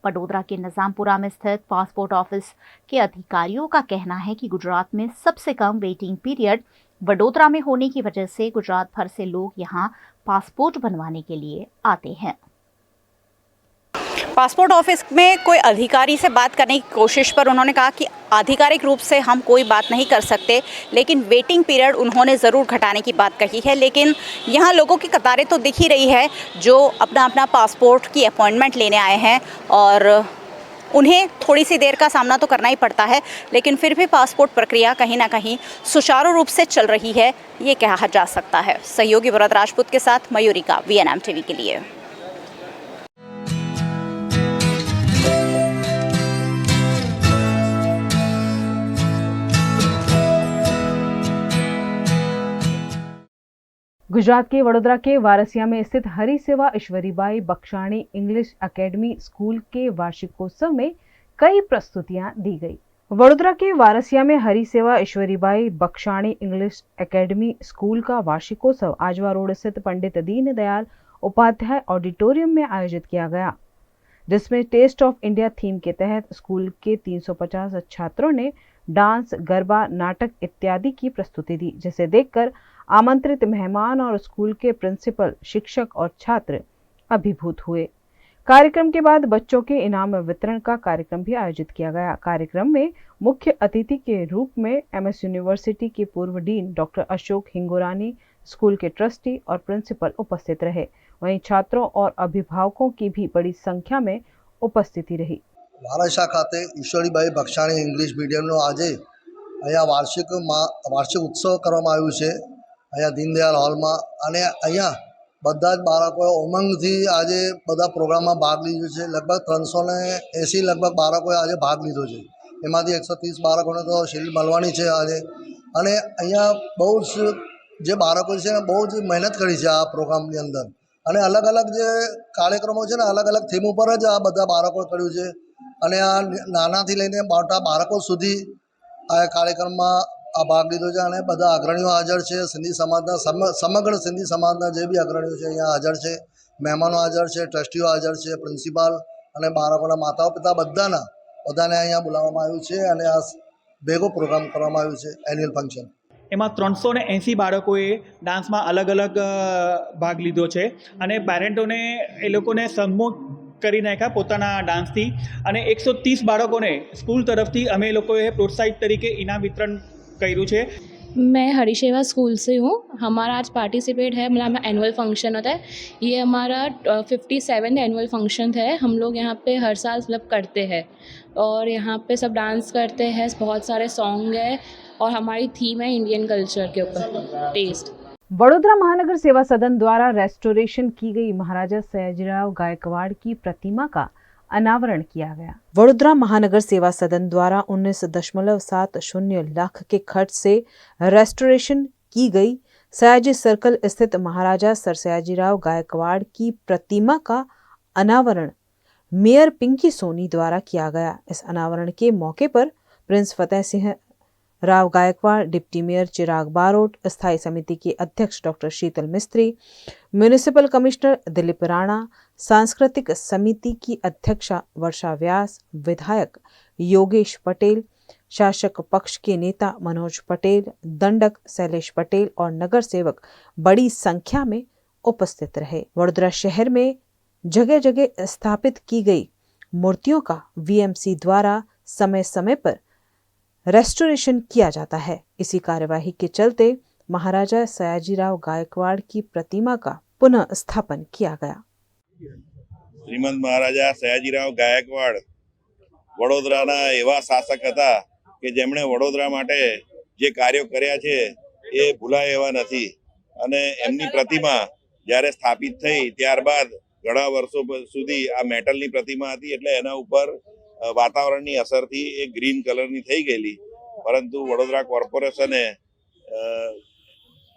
वडोदरा के निजामपुरा में स्थित पासपोर्ट ऑफिस के अधिकारियों का कहना है कि गुजरात में सबसे कम वेटिंग पीरियड वडोदरा में होने की वजह से गुजरात भर से लोग यहां पासपोर्ट बनवाने के लिए आते हैं। पासपोर्ट ऑफिस में कोई अधिकारी से बात करने की कोशिश पर उन्होंने कहा कि आधिकारिक रूप से हम कोई बात नहीं कर सकते, लेकिन वेटिंग पीरियड उन्होंने ज़रूर घटाने की बात कही है। लेकिन यहाँ लोगों की कतारें तो दिख ही रही है जो अपना अपना पासपोर्ट की अपॉइंटमेंट लेने आए हैं और उन्हें थोड़ी सी देर का सामना तो करना ही पड़ता है, लेकिन फिर भी पासपोर्ट प्रक्रिया कहीं ना कहीं सुचारू रूप से चल रही है, ये कहा जा सकता है। सहयोगी वरद राजपूत के साथ मयूरिका, VNM TV के लिए। गुजरात के वडोदरा के वारसिया में स्थित हरि सेवा ईश्वरीबाई बख्शाणी इंग्लिश एकेडमी स्कूल के वार्षिकोत्सव में कई प्रस्तुतियां दी गई। वडोदरा के वारसिया में हरि सेवा ईश्वरीबाई बख्शाणी इंग्लिश एकेडमी स्कूल का वार्षिकोत्सव आजवा रोड स्थित पंडित दीनदयाल उपाध्याय ऑडिटोरियम में आयोजित किया गया, जिसमें टेस्ट ऑफ इंडिया थीम के तहत स्कूल के 350 छात्रों ने डांस, गरबा, नाटक इत्यादि की प्रस्तुति दी, जिसे देखकर आमंत्रित मेहमान और स्कूल के प्रिंसिपल, शिक्षक और छात्र अभिभूत हुए। कार्यक्रम के बाद बच्चों के इनाम वितरण का कार्यक्रम भी आयोजित किया गया। कार्यक्रम में मुख्य अतिथि के रूप में MS यूनिवर्सिटी के पूर्व dean doctor Ashok Hingorani, school के ट्रस्टी और प्रिंसिपल उपस्थित रहे। वहीं छात्रों और अभिभावकों की भी बड़ी संख्या में उपस्थिति रही। વારાસા ખાતે ઈશ્વરીબાઈ બક્ષાણી ઇંગ્લિશ મીડિયમનો આજે અહીંયા વાર્ષિક ઉત્સવ કરવામાં આવ્યું છે અહીંયા દીનદયાળ હોલમાં, અને અહીંયા બધા જ બાળકોએ ઉમંગથી આજે બધા પ્રોગ્રામમાં ભાગ લીધો છે। લગભગ 380 લગભગ બાળકોએ આજે ભાગ લીધો છે। એમાંથી 130 બાળકોને તો શિલ્ડ મળવાની છે આજે। અને અહીંયા બહુ જ જે બાળકો છે ને બહુ જ મહેનત કરી છે આ પ્રોગ્રામની અંદર, અને અલગ અલગ જે કાર્યક્રમો છે ને અલગ અલગ થીમ ઉપર જ આ બધા બાળકોએ કર્યું છે। અને આ નાનાથી લઈને મોટા બાળકો સુધી આ કાર્યક્રમમાં આ ભાગ લીધો છે અને બધા અગ્રણીઓ હાજર છે। સિંધી સમાજના સમગ્ર સિંધી સમાજના જે બી અગ્રણીઓ છે અહીંયા હાજર છે, મહેમાનો હાજર છે, ટ્રસ્ટીઓ હાજર છે, પ્રિન્સિપાલ અને બાળકોના માતાઓ પિતા બધાને અહીંયા બોલાવવામાં આવ્યું છે અને આ ભેગો પ્રોગ્રામ કરવામાં આવ્યું છે, એન્યુઅલ ફંક્શન। એમાં 380 બાળકોએ ડાન્સમાં અલગ અલગ ભાગ લીધો છે અને પેરેન્ટોને એ લોકોને સન્મુખ કરી નાખ્યા પોતાના ડાન્સથી અને 130 બાળકોને સ્કૂલ તરફથી અમે લોકોએ પ્રોત્સાહિત તરીકે ઇનામ વિતરણ કર્યું છે। मैं हरिशेवा स्कूल से हूँ। हमारा आज पार्टिसिपेट है, मतलब एनुअल फंक्शन होता है, ये हमारा 57th एनुअल फंक्शन है। हम लोग यहाँ पे हर साल मतलब करते हैं और यहाँ पे सब डांस करते हैं, बहुत सारे सॉन्ग है और हमारी थीम है इंडियन कल्चर के ऊपर टेस्ट। वडोदरा महानगर सेवा सदन द्वारा रेस्टोरेशन की गई महाराजा सयाजीराव गायकवाड़ की प्रतिमा का अनावरण किया गया। वडोदरा महानगर सेवा सदन द्वारा 19.70 लाख के खर्च से रेस्टोरेशन की गई सयाजी सर्कल स्थित महाराजा सर सयाजीराव गायकवाड़ की प्रतिमा का अनावरण मेयर पिंकी सोनी द्वारा किया गया। इस अनावरण के मौके पर Prince Fateh Singh Rao Gaekwad, deputy mayor चिराग बारोट, स्थायी समिति के अध्यक्ष डॉक्टर शीतल मिस्त्री, म्यूनिसिपल कमिश्नर दिलीप राणा, सांस्कृतिक समिति की अध्यक्षा वर्षा व्यास, विधायक योगेश पटेल, शासक पक्ष के नेता मनोज पटेल, दंडक शैलेश पटेल और नगर सेवक बड़ी संख्या में उपस्थित रहे। वडोदरा शहर में जगह जगह स्थापित की गई मूर्तियों का वीएमसी द्वारा समय समय पर रेस्टोरेशन किया जाता है। इसी कार्यवाही के चलते महाराजा सयाजीराव गायकवाड़ की प्रतिमा का पुनः स्थापन किया गया। श्रीमंत महाराजा सयाजीराव गायकवाड़ वडोदराना एवा शासक हता के जेमणे वडोदरा माटे जे कार्यो कर्या छे ए भूलाय एवा नथी अने एमनी प्रतिमा ज्यारे स्थापित थई त्यारबाद घणा वर्षो सुधी आ मेટલની प्रतिमा हती એટલે એના ઉપર વાતાવરણની અસરથી એ ગ્રીન કલરની થઈ ગયેલી, પરંતુ વડોદરા કોર્પોરેશને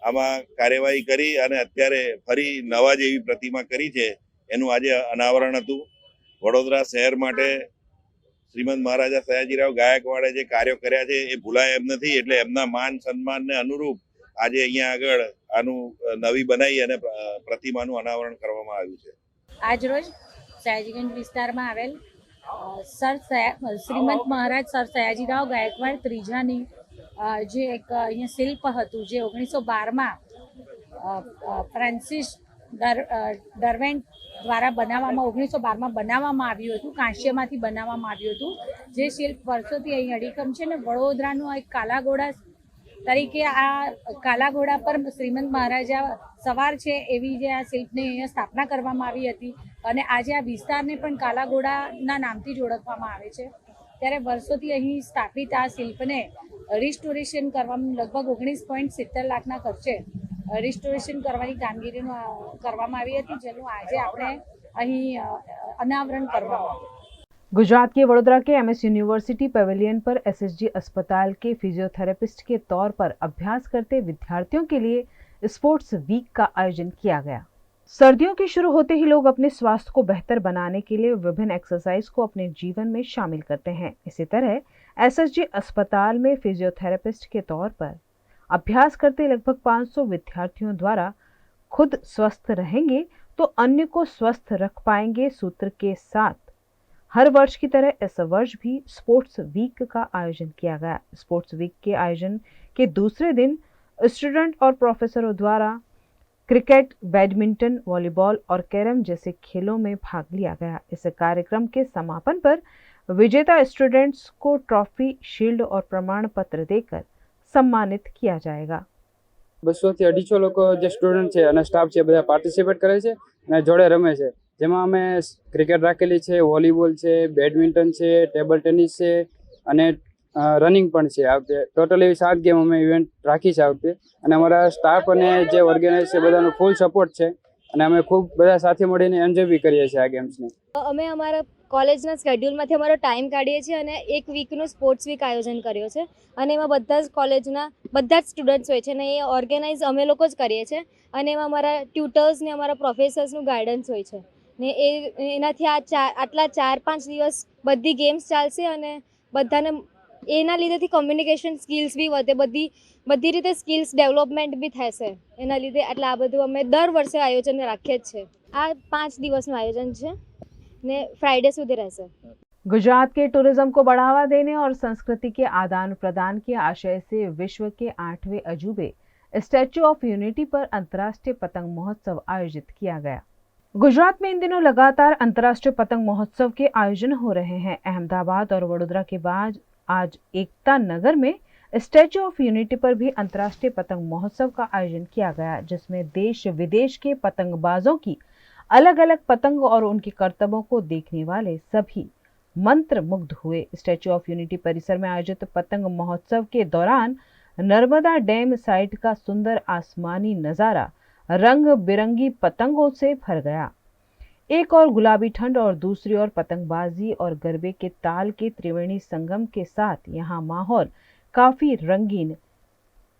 આમાં કાર્યવાહી કરી અને અત્યારે ફરી નવા જેવી પ્રતિમા કરી છે, એનું આજે અનાવરણ હતું। વડોદરા શહેર માટે શ્રીમંત મહારાજા સયાજીરાવ ગાયકવાડે જે કાર્યો કર્યા છે એ ભૂલાય એમ નથી, એટલે એમના માન સન્માનને અનુરૂપ આજે અહીંયા આગળ આનું નવી બનાવી અને પ્રતિમાનું અનાવરણ કરવામાં આવ્યું છે। આજરોજ સયાજીગંજ વિસ્તારમાં આવેલ શ્રીમંત મહારાજ સર સયાજીરાવ ગાયકવાડ ત્રીજાની જે એક અહીંયા શિલ્પ હતું જે 1912માં ફ્રાન્સિસ ડરવેન્ટ દ્વારા બનાવવામાં 1912માં બનાવવામાં આવ્યું હતું, કાંસ્યમાંથી બનાવવામાં આવ્યું હતું। જે શિલ્પ વર્ષોથી અહીં અડીખમ છે ને વડોદરાનું એક કાલાઘોડા તરીકે આ કાલાઘોડા પર શ્રીમંત મહારાજા સવાર છે એવી જે આ શિલ્પની અહીંયા સ્થાપના કરવામાં આવી હતી અને આજે આ વિસ્તારને પણ કાલાઘોડાના નામથી જ ઓળખવામાં આવે છે। ત્યારે વર્ષોથી અહીં સ્થાપિત આ શિલ્પને રિસ્ટોરેશન કરવામાં લગભગ 19.70 લાખના ખર્ચે રિસ્ટોરેશન કરવાની કામગીરીનું કરવામાં આવી હતી, જેનું આજે આપણે અહીં અનાવરણ કરવામાં આવ્યું। गुजरात के वडोदरा के एमएस यूनिवर्सिटी पेविलियन पर एसएसजी अस्पताल के फिजियोथेरेपिस्ट के तौर पर अभ्यास करते विद्यार्थियों के लिए स्पोर्ट्स वीक का आयोजन किया गया। सर्दियों के शुरू होते ही लोग अपने स्वास्थ्य को बेहतर बनाने के लिए विभिन्न एक्सरसाइज को अपने जीवन में शामिल करते हैं। इसी तरह एसएसजी अस्पताल में फिजियोथेरेपिस्ट के तौर पर अभ्यास करते लगभग 500 विद्यार्थियों द्वारा खुद स्वस्थ रहेंगे तो अन्य को स्वस्थ रख पाएंगे सूत्र के साथ हर वर्ष की तरह इस वर्ष भी स्पोर्ट्स वीक का आयोजन किया गया। स्पोर्ट्स वीक के आयोजन के दूसरे दिन स्टूडेंट और प्रोफेसरों द्वारा क्रिकेट, बैडमिंटन, वॉलीबॉल और कैरम जैसे खेलों में भाग लिया गया। इस कार्यक्रम के समापन पर विजेता स्टूडेंट्स को ट्रॉफी, शील्ड और प्रमाण पत्र देकर सम्मानित किया जाएगा। 200 થી 250 લોકો જે સ્ટુડન્ટ છે અને સ્ટાફ છે બધા પાર્ટિસિપેટ કરે છે અને જોડે રમે છે, જેમાં અમે ક્રિકેટ રાખેલી છે, વોલીબોલ છે, બેડમિન્ટન છે, ટેબલ ટેનિસ છે અને રનિંગ પણ છે। આ વખતે ટોટલ એવી 7 ગેમ અમે ઇવેન્ટ રાખી છે આ વખતે અને અમારા સ્ટાફ અને જે ઓર્ગેનાઇઝ છે બધાનો ફૂલ સપોર્ટ છે અને અમે ખૂબ બધા સાથે મળીને એન્જોય બી કરીએ છીએ આ ગેમ્સને। અમે અમારા કોલેજના સ્કેડ્યુલમાંથી અમારો ટાઈમ કાઢીએ છીએ અને એક વીકનું સ્પોર્ટ્સ વીક આયોજન કર્યો છે અને એમાં બધા જ કોલેજના બધા જ સ્ટુડન્ટ્સ હોય છે અને એ ઓર્ગેનાઇઝ અમે લોકો જ કરીએ છીએ અને એમાં અમારા ટ્યુટર્સ ને અમારા પ્રોફેસર્સનું ગાઈડન્સ હોય છે ને એનાથી આટલા 4-5 દિવસ બધી ગેમ્સ ચાલશે અને બધાને એના લીધેથી કમ્યુનિકેશન સ્કિલ્સ બી વધે, બધી રીતે સ્કિલ્સ ડેવલપમેન્ટ બી થશે એના લીધે। એટલે આ બધું અમે દર વર્ષે આયોજન રાખીએ જ છે। આ 5 દિવસનું આયોજન છે ને ફ્રાઈડે સુધી રહેશે। गुजरात के टूरिज्म को बढ़ावा देने और संस्कृति के आदान प्रदान के आशय से विश्व के 8वें अजूबे स्टैच्यू ऑफ यूनिटी पर अंतर्राष्ट्रीय पतंग महोत्सव आयोजित किया गया। गुजरात में इन दिनों लगातार अंतर्राष्ट्रीय पतंग महोत्सव के आयोजन हो रहे हैं। अहमदाबाद और वडोदरा के बाद आज एकता नगर में स्टैच्यू ऑफ यूनिटी पर भी अंतर्राष्ट्रीय पतंग महोत्सव का आयोजन किया गया, जिसमें देश विदेश के पतंगबाजों की अलग अलग पतंग और उनके करतबों को देखने वाले सभी मंत्र मुग्ध हुए। स्टैच्यू ऑफ यूनिटी परिसर में आयोजित पतंग महोत्सव के दौरान नर्मदा डैम साइट का सुंदर आसमानी नजारा रंग बिरंगी पतंगों से भर गया। एक और गुलाबी ठंड और दूसरी ओर पतंगबाजी और गरबे के ताल के त्रिवेणी संगम के साथ यहाँ माहौल काफी रंगीन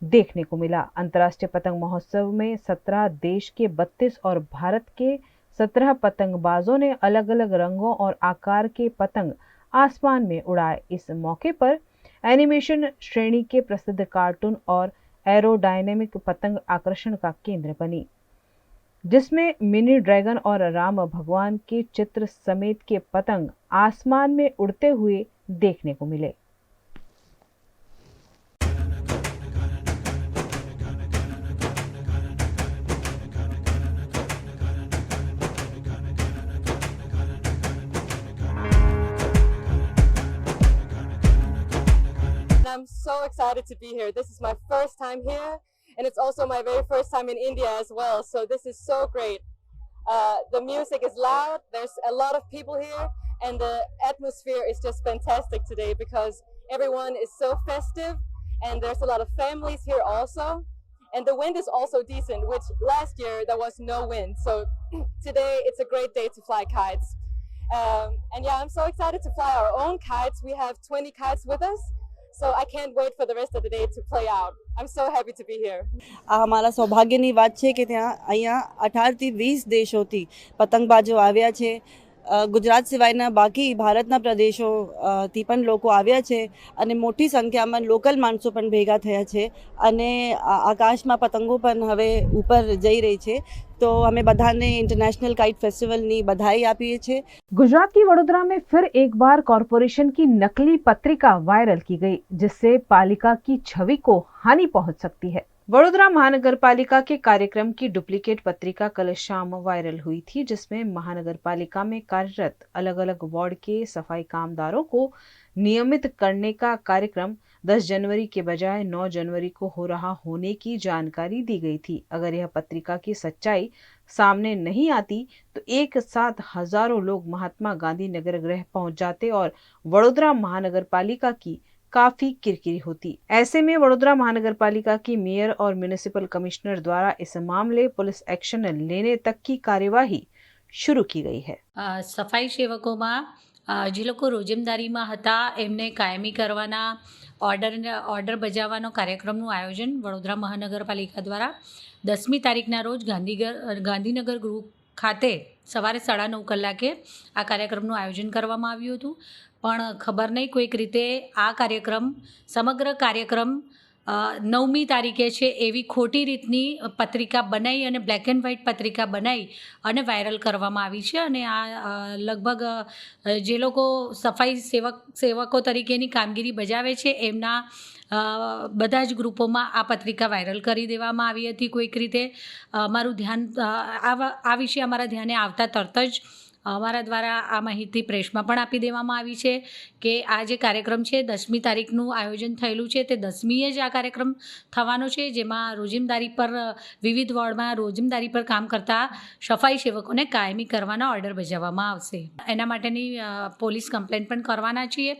देखने को मिला। अंतर्राष्ट्रीय पतंग महोत्सव में 17 देश के 32 और भारत के 17 पतंगबाजों ने अलग अलग रंगों और आकार के पतंग आसमान में उड़ाए। इस मौके पर एनिमेशन श्रेणी के प्रसिद्ध कार्टून और एरोडायनेमिक पतंग आकर्षण का केंद्र बनी, जिसमें मिनी ड्रैगन और राम भगवान के चित्र समेत के पतंग आसमान में उड़ते हुए देखने को मिले। I'm so excited to be here. This is my first time here, and it's also my very first time in India as well. So this is so great. The music is loud. There's a lot of people here, and the atmosphere is just fantastic today because everyone is so festive, and there's a lot of families here also. And the wind is also decent, which last year there was no wind. So today it's a great day to fly kites. And yeah, I'm so excited to fly our own kites. We have 20 kites with us. So I can't wait for the rest of the day to play out. I'm so happy to be here. આ અમારા સૌભાગ્યની વાત છે કે ત્યાં અહીંયા 18થી 20 દેશોથી પતંગબાજો આવ્યા છે। ગુજરાત સિવાયના બાકી ભારતના પ્રદેશોથી પણ લોકો આવ્યા છે અને મોટી સંખ્યામાં લોકલ માણસો પણ ભેગા થયા છે અને આકાશમાં પતંગો પણ હવે ઉપર જઈ રહી છે। तो हमें बधाने इंटरनेशनल काइट फेस्टिवल ની बधाई આપીએ છે। गुजरात की वडोदरा में फिर एक बार कॉरपोरेशन की नकली पत्रिका वायरल की गई, जिससे पालिका की छवि को हानि पहुंच सकती है। वडोदरा महानगर पालिका के कार्यक्रम की डुप्लीकेट पत्रिका कल शाम वायरल हुई थी, जिसमें महानगर पालिका में कार्यरत अलग अलग वार्ड के सफाई कामदारों को नियमित करने का कार्यक्रम 10 जनवरी के बजाय 9 जनवरी को हो रहा होने की जानकारी दी गई थी। अगर यह पत्रिका की सच्चाई सामने नहीं आती तो एक साथ हजारों लोग महात्मा गांधी नगर गृह पहुंच जाते और वडोदरा महानगर पालिका की काफी किरकिरी होती। ऐसे में वडोदरा महानगर पालिका की मेयर और म्युनिसिपल कमिश्नर द्वारा इस मामले पुलिस एक्शन लेने तक की कार्यवाही शुरू की गई है। સફાઈ સેવકોમાં જે લોકો રોજમદારીમાં હતા એમને કાયમી કરવાના ઓર્ડર બજાવવાનો કાર્યક્રમનું આયોજન વડોદરા મહાનગરપાલિકા દ્વારા 10મી તારીખના રોજ ગાંધીનગર ગૃહ ખાતે સવારે 9:30 કલાકે આ કાર્યક્રમનું આયોજન કરવામાં આવ્યું હતું। પણ ખબર નહીં કોઈક રીતે આ કાર્યક્રમ સમગ્ર કાર્યક્રમ 9મી તારીખે છે એવી ખોટી રીતની પત્રિકા બનાવી અને બ્લેક એન્ડ વ્હાઇટ પત્રિકા બનાવી અને વાયરલ કરવામાં આવી છે। અને આ લગભગ જે લોકો સફાઈ સેવકો તરીકેની કામગીરી બજાવે છે એમના બધા જ ગ્રુપોમાં આ પત્રિકા વાયરલ કરી દેવામાં આવી હતી। કોઈક રીતે અમારું ધ્યાન આ વિશે અમારા ધ્યાને આવતા તરત જ અમારા દ્વારા આ માહિતી પ્રેસમાં પણ આપી દેવામાં આવી છે કે આ જે કાર્યક્રમ છે 10મી તારીખનું આયોજન થયેલું છે તે 10મીએ જ આ કાર્યક્રમ થવાનો છે, જેમાં રોજમદારી પર વિવિધ વોર્ડમાં રોજમદારી પર કામ કરતા સફાઈ સેવકોને કાયમી કરવાના ઓર્ડર બજાવવામાં આવશે। એના માટેની પોલીસ કમ્પ્લેન પણ કરવાના છીએ,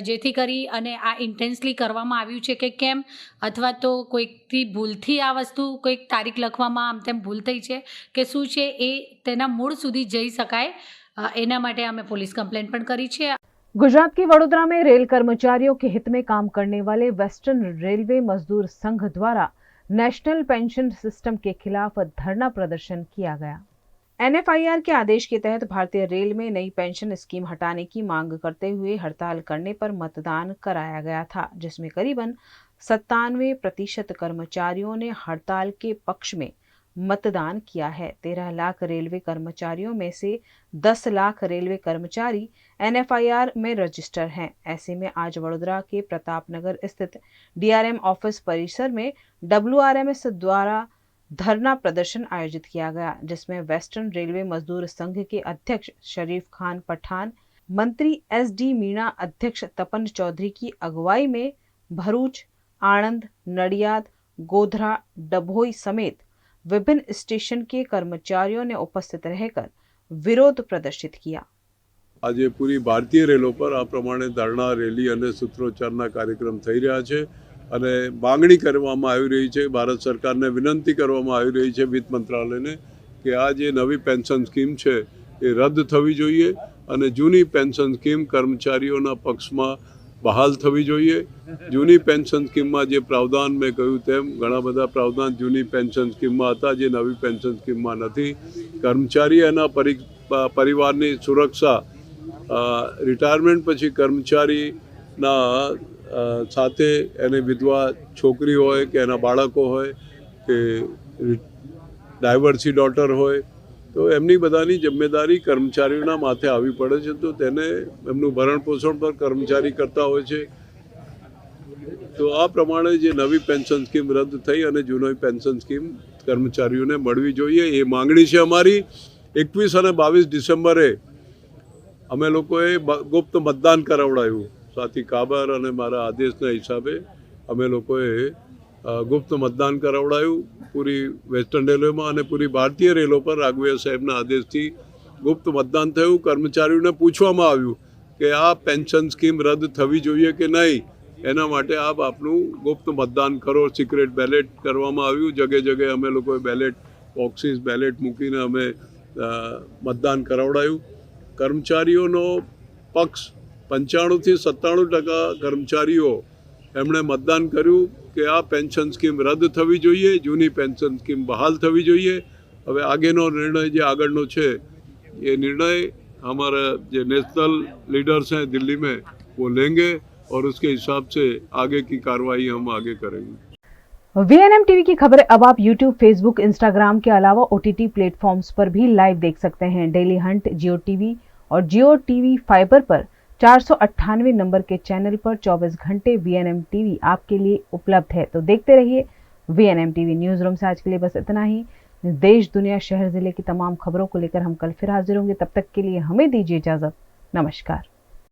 જેથી કરી અને આ ઇન્ટેન્સલી કરવામાં આવ્યું છે કે કેમ, અથવા તો કોઈકથી ભૂલથી આ વસ્તુ કોઈક તારીખ લખવામાં આમ તેમ ભૂલ થઈ છે કે શું છે એ તેના મૂળ સુધી જઈ શકાય એના માટે અમે पुलिस कंप्लेंट પણ કરી છે। गुजरात की वडोदरा में रेल कर्मचारियों के हित में काम करने वाले वेस्टर्न रेलवे मजदूर संघ द्वारा नेशनल पेंशन सिस्टम के खिलाफ धरना प्रदर्शन किया गया। NFIR के आदेश के तहत भारतीय रेल में नई पेंशन स्कीम हटाने की मांग करते हुए हड़ताल करने पर मतदान कराया गया था, जिसमें करीबन 97% कर्मचारियों ने हड़ताल के पक्ष में मतदान किया है। 13 लाख रेलवे कर्मचारियों में से 10 लाख रेलवे कर्मचारी NFIR में रजिस्टर हैं। ऐसे में आज वडोदरा के प्रतापनगर स्थित DRM ऑफिस परिसर में WRMS द्वारा धरना प्रदर्शन आयोजित किया गया, जिसमें वेस्टर्न रेलवे मजदूर संघ के अध्यक्ष शरीफ खान पठान, मंत्री SD मीणा, अध्यक्ष तपन चौधरी की अगुवाई में भरूच, आणंद, नडियाद, गोधरा, डभोई समेत विभिन्न स्टेशन के कर्मचारियों ने उपस्थित रहकर विरोध प्रदर्शित किया। આજે પૂરી ભારતીય રેલો પર આ પ્રમાણે ધરણા, રેલી અને સૂત્રોચ્ચારના કાર્યક્રમ થઈ રહ્યા છે અને માંગણી કરવામાં આવી રહી છે, ભારત સરકારને વિનંતી કરવામાં આવી રહી છે વિત્ત મંત્રાલયને કે આ જે નવી પેન્શન સ્કીમ છે એ રદ થવી જોઈએ અને જૂની પેન્શન સ્કીમ કર્મચારીઓના પક્ષમાં બહાલ થવી જોઈએ। જૂની પેન્શન સ્કીમમાં જે પ્રાવધાન મેં કહ્યું તેમ ઘણા બધા પ્રાવધાન જૂની પેન્શન સ્કીમમાં હતા જે નવી પેન્શન સ્કીમમાં નથી। કર્મચારી એના પરિવારની સુરક્ષા, રિટાયરમેન્ટ પછી કર્મચારીના સાથે એને વિધવા છોકરી હોય કે એના બાળકો હોય કે ડાયવર્સી ડોટર હોય તો એમની બધાની જિમ્મેદારી કર્મચારીઓના માથે આવી પડે છે, તો તેને એમનું ભરણ પોષણ પર કર્મચારી કરતા હોય છે। તો આ પ્રમાણે જે નવી પેન્શન સ્કીમ રદ થઈ અને જૂની પેન્શન સ્કીમ કર્મચારીઓને મળવી જોઈએ એ માંગણી છે અમારી। 21 અને 22 ડિસેમ્બરે અમે લોકોએ ગુપ્ત મતદાન કરાવડાયું, સાથી કાબર અને મારા આદેશના હિસાબે અમે લોકોએ ગુપ્ત મતદાન કરાવડાયું પૂરી વેસ્ટર્ન રેલવેમાં અને પૂરી ભારતીય રેલો પર રાઘવૈયા સાહેબના આદેશથી ગુપ્ત મતદાન થયું। કર્મચારીઓને પૂછવામાં આવ્યું કે આ પેન્શન સ્કીમ રદ થવી જોઈએ કે નહીં, એના માટે આપ આપનું ગુપ્ત મતદાન કરો। સિક્રેટ બેલેટ કરવામાં આવ્યું, જગ્યાએ જગ્યાએ અમે લોકોએ બેલેટ બોક્સીસ, બેલેટ મૂકીને અમે મતદાન કરાવડાયું। કર્મચારીઓનો પક્ષ 95થી 97% કર્મચારીઓ એમણે મતદાન કર્યું કે આ પેન્શન સ્કીમ રદ થવી જોઈએ, જૂની પેન્શન સ્કીમ બહાલ થવી જોઈએ। હવે આગેનો નિર્ણય જે આગળનો છે એ નિર્ણય हमारा जो नेशनल लीडर्स हैं दिल्ली में वो लेंगे और उसके हिसाब से आगे की कार्रवाई हम आगे करेंगे। VNM टीवी की खबरें अब आप YouTube, Facebook, Instagram के अलावा OTT प्लेटफॉर्म्स पर भी लाइव देख सकते हैं। डेली हंट, जियो टीवी और जियो टीवी फाइबर पर 498 नंबर के चैनल पर 24 घंटे VNM टीवी आपके लिए उपलब्ध है। तो देखते रहिए VNM टीवी। न्यूज रूम से आज के लिए बस इतना ही। देश, दुनिया, शहर, जिले की तमाम खबरों को लेकर हम कल फिर हाजिर होंगे। तब तक के लिए हमें दीजिए इजाजत। नमस्कार।